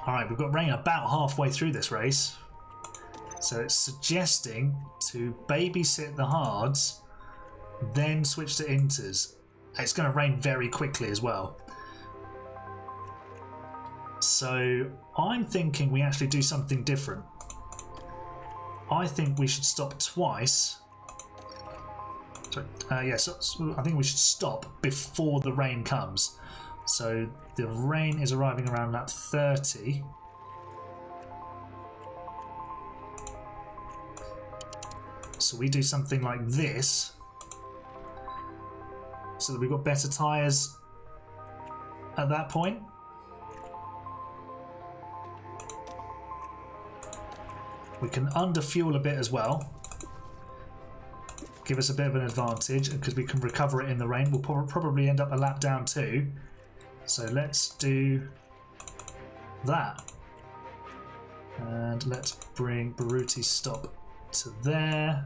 Alright, we've got rain about halfway through this race. So it's suggesting to babysit the hards then switch to inters. It's going to rain very quickly as well. So I'm thinking we actually do something different. I think we should stop twice. Sorry, so I think we should stop before the rain comes. So the rain is arriving around lap 30. So we do something like this, so that we've got better tyres at that point. We can underfuel a bit as well, give us a bit of an advantage because we can recover it in the rain. We'll probably end up a lap down too. So let's do that. And let's bring Baruti's stop to there.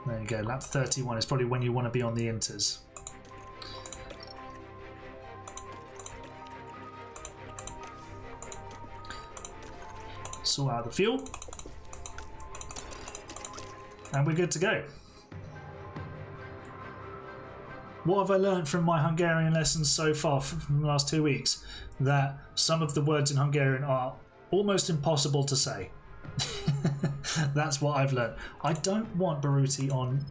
There you go, lap 31 is probably when you want to be on the inters. Sort out the fuel. And we're good to go. What have I learned from my Hungarian lessons so far from the last 2 weeks? That some of the words in Hungarian are almost impossible to say. That's what I've learned. I don't want Baruti on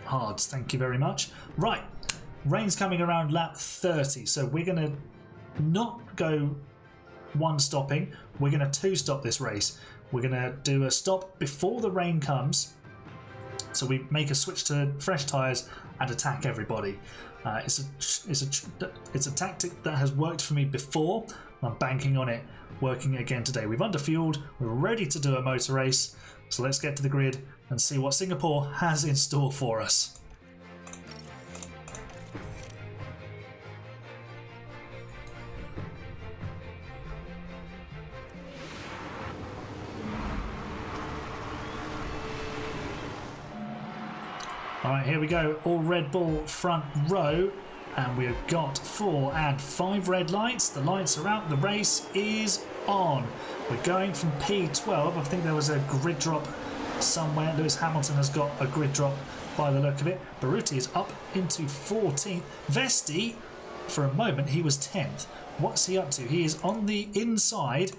hards, thank you very much. Right, rain's coming around lap 30, so we're going to not go one stopping, we're going to two stop this race. We're going to do a stop before the rain comes, so we make a switch to fresh tyres and attack everybody. It's a tactic that has worked for me before. I'm banking on it working again today. We've underfueled, we're ready to do a motor race, so let's get to the grid and see what Singapore has in store for us. Alright, here we go, all Red Bull front row. And we've got 4 and 5 red lights. The lights are out. The race is on. We're going from P12. I think there was a grid drop somewhere. Lewis Hamilton has got a grid drop by the look of it. Baruti is up into 14th. Vesti, for a moment, he was 10th. What's he up to? He is on the inside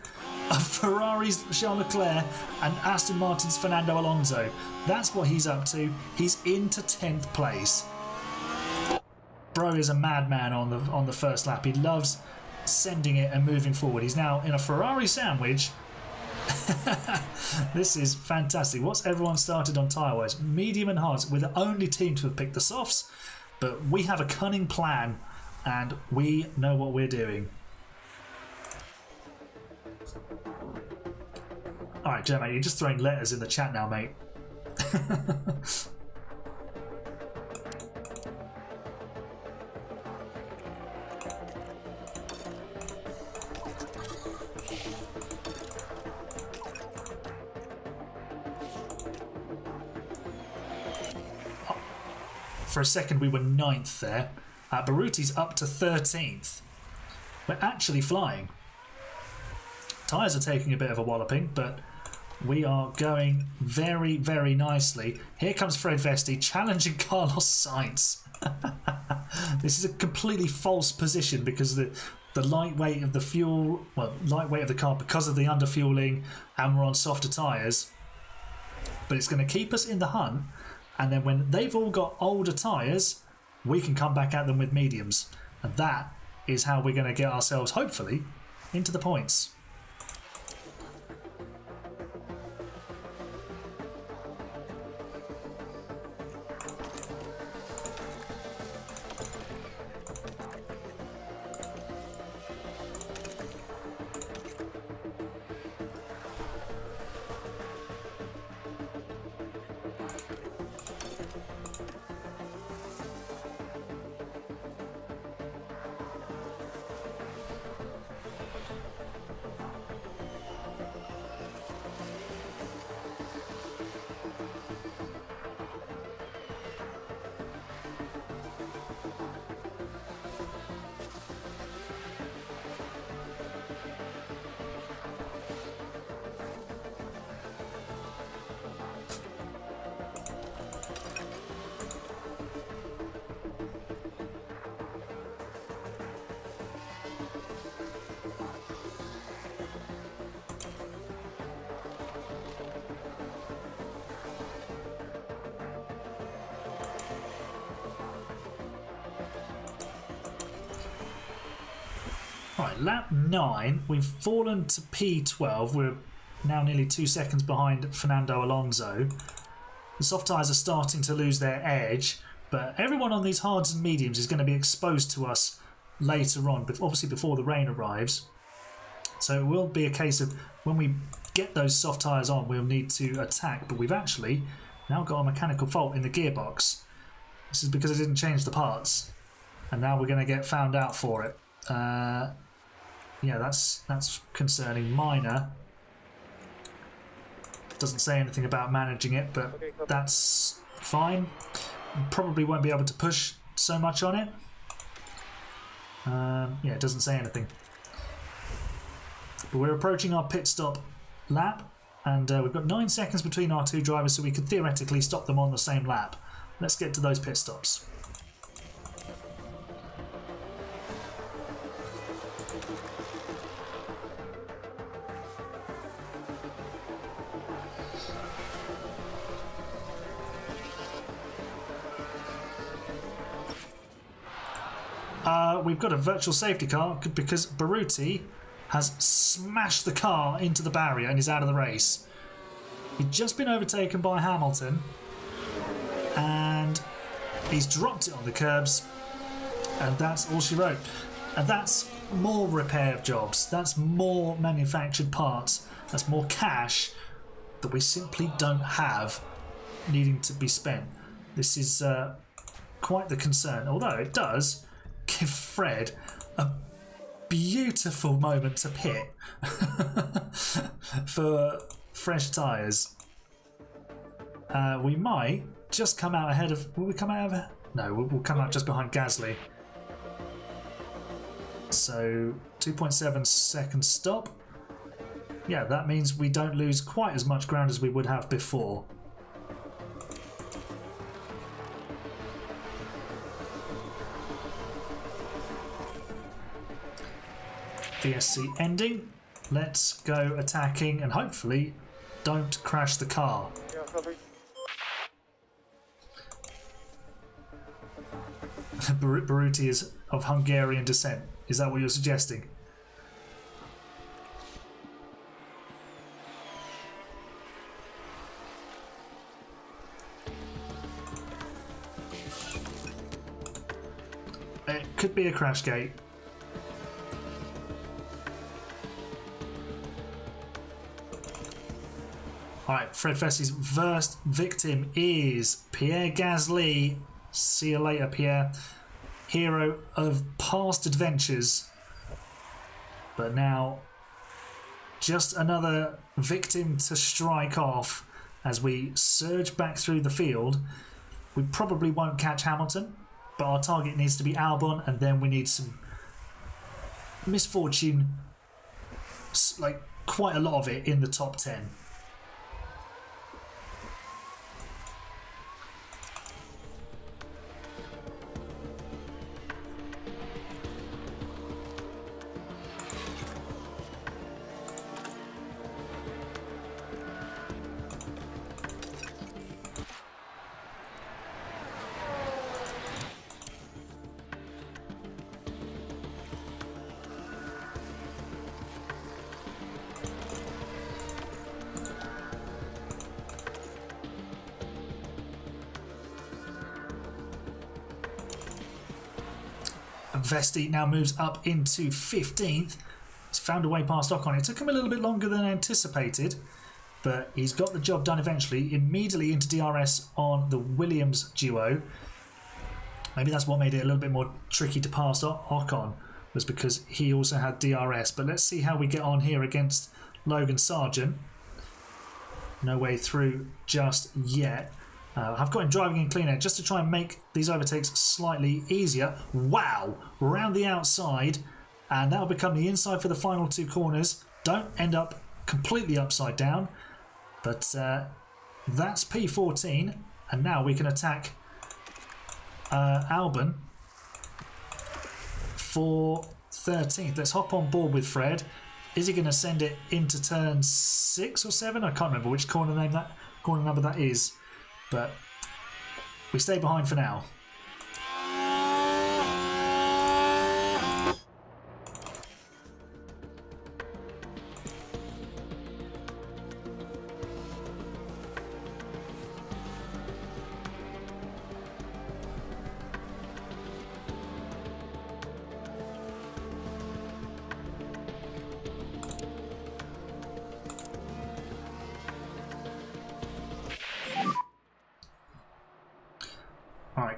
of Ferrari's Charles Leclerc and Aston Martin's Fernando Alonso. That's what he's up to. He's into 10th place. Bro is a madman on the first lap. He loves sending it and moving forward. He's now in a Ferrari sandwich. This is fantastic. What's everyone started on tyre-wise? Medium and hards. We're the only team to have picked the softs, but we have a cunning plan and we know what we're doing. Alright, Joe, mate, you're just throwing letters in the chat now, mate. For a second we were 9th there. Baruti's up to 13th. We're actually flying. Tyres are taking a bit of a walloping, but we are going very, very nicely. Here comes Fred Vesti challenging Carlos Sainz. This is a completely false position because the lightweight of the fuel, well, lightweight of the car because of the underfueling, and we're on softer tyres. But it's going to keep us in the hunt. And then when they've all got older tyres, we can come back at them with mediums. And that is how we're going to get ourselves, hopefully, into the points. Right, lap 9, we've fallen to P12. We're now nearly 2 seconds behind Fernando Alonso. The soft tyres are starting to lose their edge, but everyone on these hards and mediums is going to be exposed to us later on, obviously before the rain arrives. So it will be a case of when we get those soft tyres on, we'll need to attack, but we've actually now got a mechanical fault in the gearbox. This is because I didn't change the parts, and now we're going to get found out for it. Yeah, that's concerning. Minor. Doesn't say anything about managing it, but that's fine. Probably won't be able to push so much on it. Yeah, it doesn't say anything. But we're approaching our pit stop lap, and we've got 9 seconds between our two drivers, so we could theoretically stop them on the same lap. Let's get to those pit stops. We've got a virtual safety car because Baruti has smashed the car into the barrier and is out of the race. He'd just been overtaken by Hamilton and he's dropped it on the curbs, and that's all she wrote. And that's more repair jobs, that's more manufactured parts, that's more cash that we simply don't have needing to be spent. This is quite the concern, although it does give Fred a beautiful moment to pit for fresh tyres. We might just come out ahead of... Will we come out of... No, we'll come out just behind Gasly. So 2.7 second stop. Yeah, that means we don't lose quite as much ground as we would have before. VSC ending. Let's go attacking and hopefully don't crash the car. Baruti is of Hungarian descent. Is that what you're suggesting? It could be a crash gate. Alright, Fred Fessie's first victim is Pierre Gasly. See you later, Pierre. Hero of past adventures. But now, just another victim to strike off as we surge back through the field. We probably won't catch Hamilton, but our target needs to be Albon, and then we need some misfortune, like quite a lot of it, in the top 10. Vesti now moves up into 15th. He's found a way past Ocon. It took him a little bit longer than anticipated, but he's got the job done eventually. Immediately into DRS on the Williams duo. Maybe that's what made it a little bit more tricky to pass Ocon, was because he also had DRS. But let's see how we get on here against Logan Sargent. No way through just yet. I've got him driving in clean air just to try and make these overtakes slightly easier. Wow! Round the outside, and that'll become the inside for the final two corners. Don't end up completely upside down, but that's P14, and now we can attack Albon for 13th. Let's hop on board with Fred. Is he going to send it into turn 6 or 7? I can't remember which corner number that is. But we stay behind for now.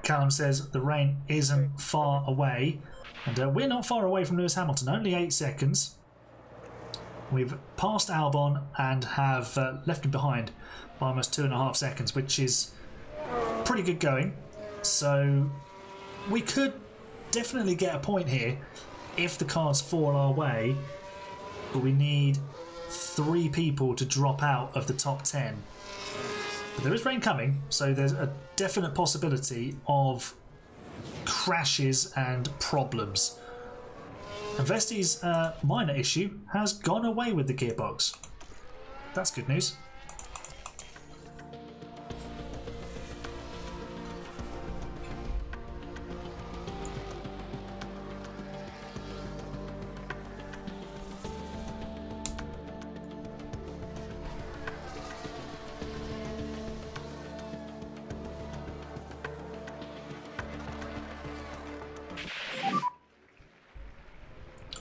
Right, Callum says the rain isn't far away. And we're not far away from Lewis Hamilton, only 8 seconds. We've passed Albon and have left him behind by almost 2.5 seconds, which is pretty good going. So we could definitely get a point here if the cars fall our way, but we need 3 people to drop out of the top 10. But there is rain coming, so there's a definite possibility of crashes and problems. And Vesti's minor issue has gone away with the gearbox. That's good news.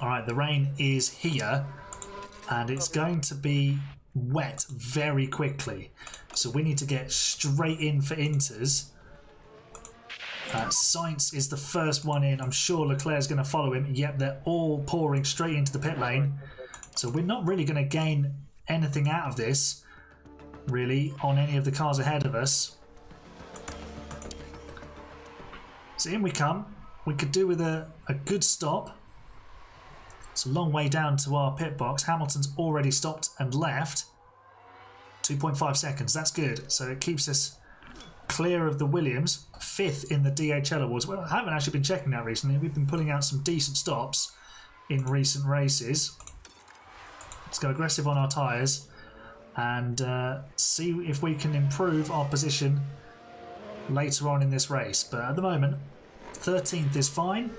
Alright, the rain is here and it's going to be wet very quickly. So we need to get straight in for inters. Sainz is the first one in. I'm sure Leclerc's going to follow him. Yep, they're all pouring straight into the pit lane. So we're not really going to gain anything out of this, really, on any of the cars ahead of us. So in we come. We could do with a good stop. It's a long way down to our pit box. Hamilton's already stopped and left. 2.5 seconds, that's good. So it keeps us clear of the Williams. 5th in the DHL Awards. Well, I haven't actually been checking that recently. We've been pulling out some decent stops in recent races. Let's go aggressive on our tyres and see if we can improve our position later on in this race. But at the moment, 13th is fine.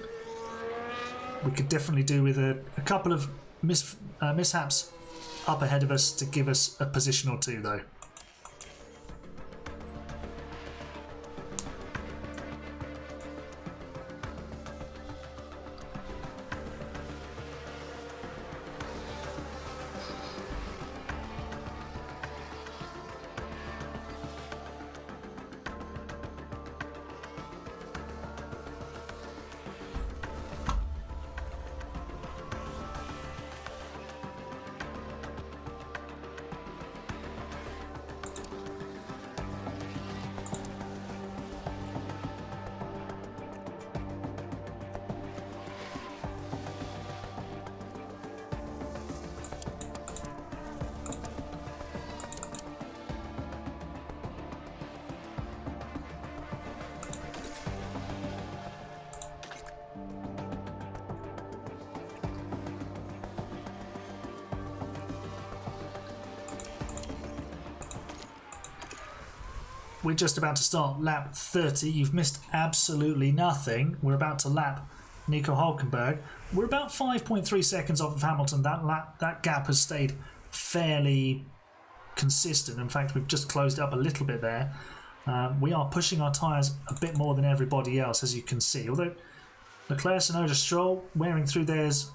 We could definitely do with a couple of mishaps up ahead of us to give us a position or two, though. We're just about to start lap 30. You've missed absolutely nothing. We're about to lap Nico Hülkenberg. We're about 5.3 seconds off of Hamilton. That gap has stayed fairly consistent. In fact, we've just closed up a little bit there. We are pushing our tyres a bit more than everybody else, as you can see. Although Leclerc, Tsunoda, Stroll wearing through theirs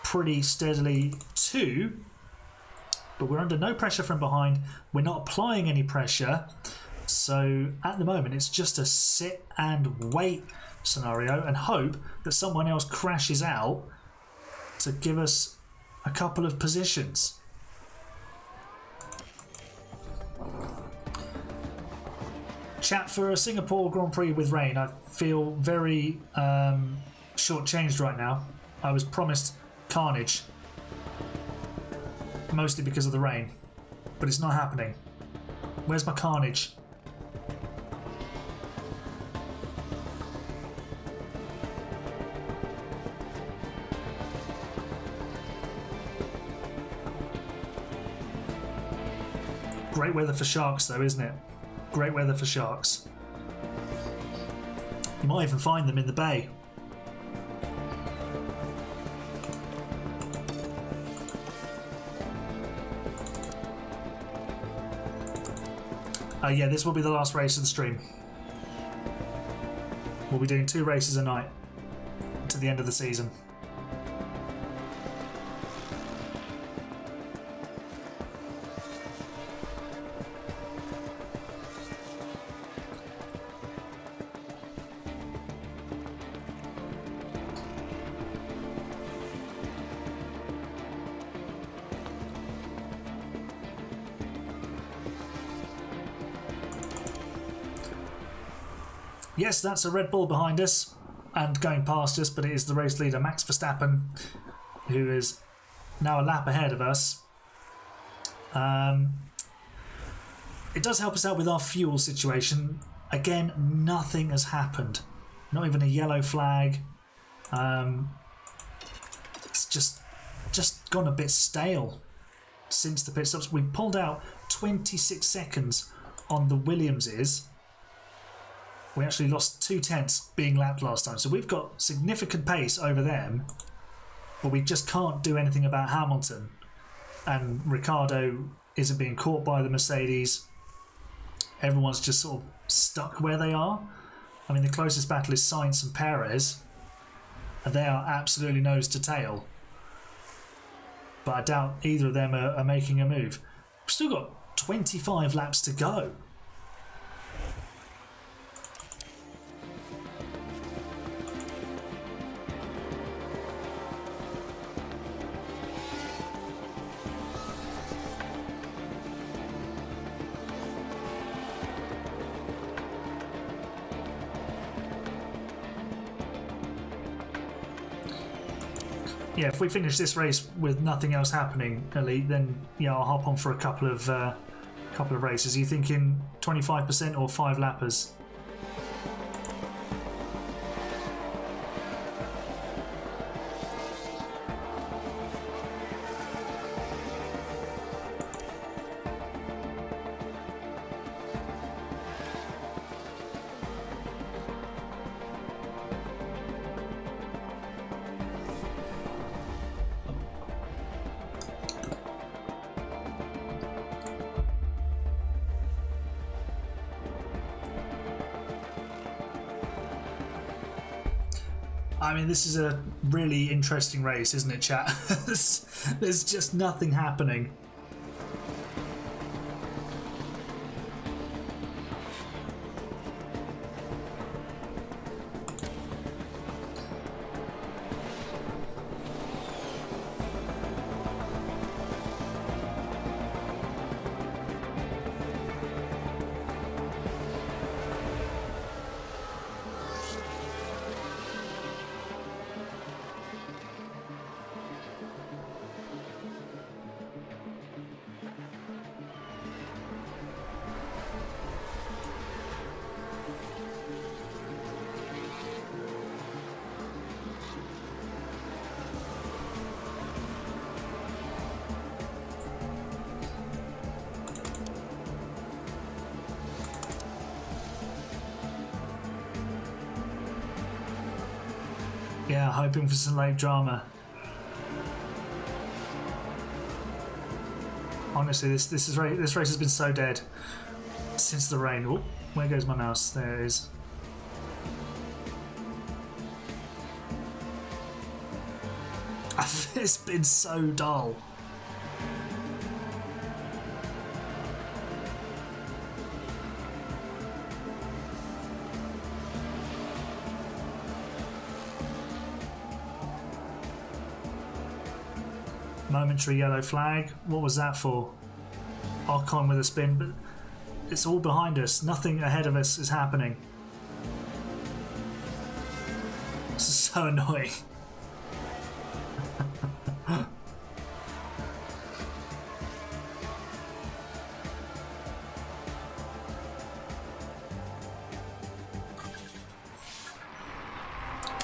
pretty steadily too. But we're under no pressure from behind. We're not applying any pressure. So at the moment, it's just a sit and wait scenario and hope that someone else crashes out to give us a couple of positions. Chat, for a Singapore Grand Prix with rain, I feel very shortchanged right now. I was promised carnage, mostly because of the rain, but it's not happening. Where's my carnage? Great weather for sharks, though, isn't it? Great weather for sharks. You might even find them in the bay. Yeah, this will be the last race of the stream. We'll be doing 2 races a night to the end of the season. Yes, that's a Red Bull behind us and going past us, but it is the race leader Max Verstappen, who is now a lap ahead of us. It does help us out with our fuel situation. Again, nothing has happened. Not even a yellow flag. It's just gone a bit stale since the pit stops. We pulled out 26 seconds on the Williamses. We actually lost 2/10 being lapped last time. So we've got significant pace over them, but we just can't do anything about Hamilton. And Ricciardo isn't being caught by the Mercedes. Everyone's just sort of stuck where they are. I mean, the closest battle is Sainz and Perez, and they are absolutely nose to tail. But I doubt either of them are making a move. We've still got 25 laps to go. Yeah, if we finish this race with nothing else happening, Elite, then yeah, I'll hop on for a couple of races. Are you thinking 25% or 5 lappers? I mean, this is a really interesting race, isn't it, chat? There's just nothing happening. Yeah, hoping for some late drama. Honestly, this race has been so dead since the rain. Oh, where goes my mouse? There it is. It's been so dull. Momentary yellow flag. What was that for? Ocon with a spin, but it's all behind us. Nothing ahead of us is happening. This is so annoying.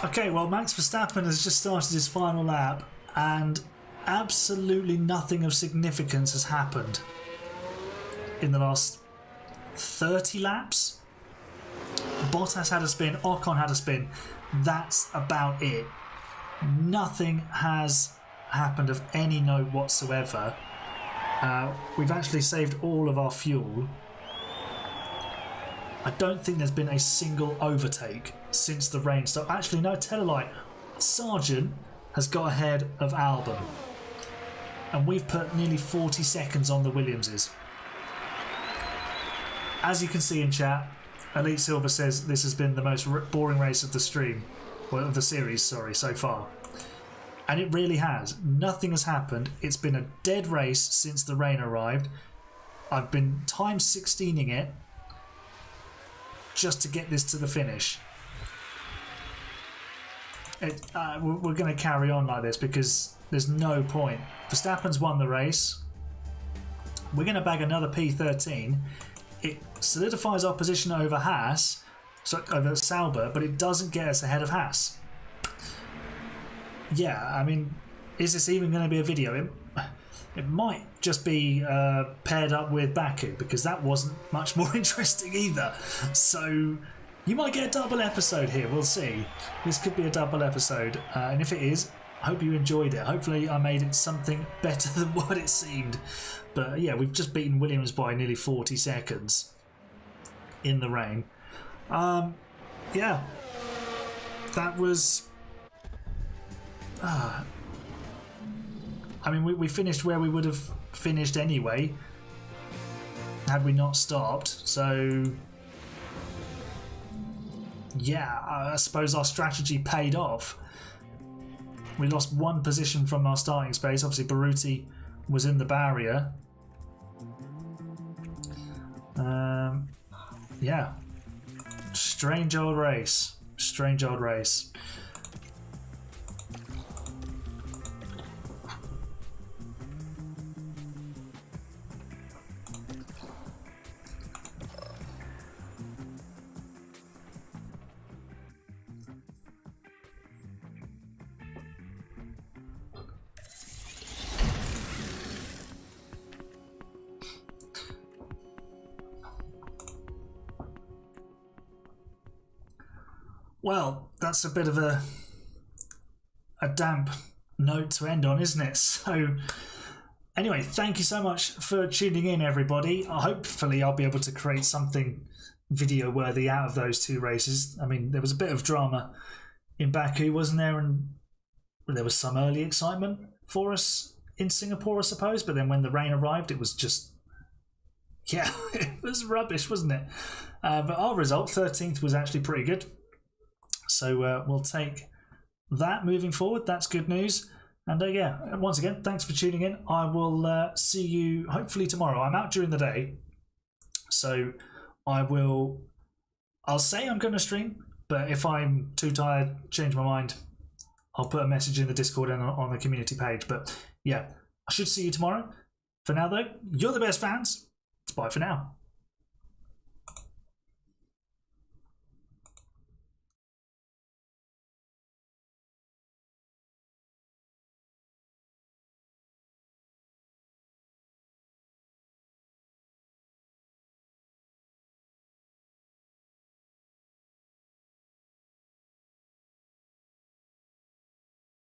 Okay, well, Max Verstappen has just started his final lap, and absolutely nothing of significance has happened in the last 30 laps. Bottas had a spin, Ocon had a spin. That's about it. Nothing has happened of any note whatsoever. We've actually saved all of our fuel. I don't think there's been a single overtake since the rain stopped. Actually, no, tell a lie. Sargent has got ahead of Albon, and we've put nearly 40 seconds on the Williamses. As you can see in chat, Elite Silver says this has been the most boring race of the stream, well, of the series, sorry, so far. And it really has. Nothing has happened. It's been a dead race since the rain arrived. I've been times 16ing it, just to get this to the finish. We're going to carry on like this because there's no point. Verstappen's won the race. We're going to bag another P13. It solidifies our position over Haas, so over Sauber, but it doesn't get us ahead of Haas. Yeah, I mean, is this even going to be a video? It might just be paired up with Baku, because that wasn't much more interesting either. So you might get a double episode here, we'll see. This could be a double episode, and if it is, I hope you enjoyed it. Hopefully I made it something better than what it seemed. But yeah, we've just beaten Williams by nearly 40 seconds in the rain. Yeah, that was... I mean, we finished where we would have finished anyway, had we not stopped. So, yeah, I suppose our strategy paid off. We lost one position from our starting space. Obviously, Baruti was in the barrier. Yeah, strange old race. Strange old race. Well, that's a bit of a damp note to end on, isn't it? So, anyway, thank you so much for tuning in, everybody. Hopefully, I'll be able to create something video-worthy out of those two races. I mean, there was a bit of drama in Baku, wasn't there? And there was some early excitement for us in Singapore, I suppose. But then when the rain arrived, it was just... yeah, it was rubbish, wasn't it? But our result, 13th, was actually pretty good. So we'll take that moving forward. That's good news. And yeah, once again, thanks for tuning in. I will see you hopefully tomorrow. I'm out during the day, so I'll say I'm going to stream, but if I'm too tired, change my mind, I'll put a message in the Discord and on the community page. But yeah, I should see you tomorrow. For now though, you're the best fans. Bye for now.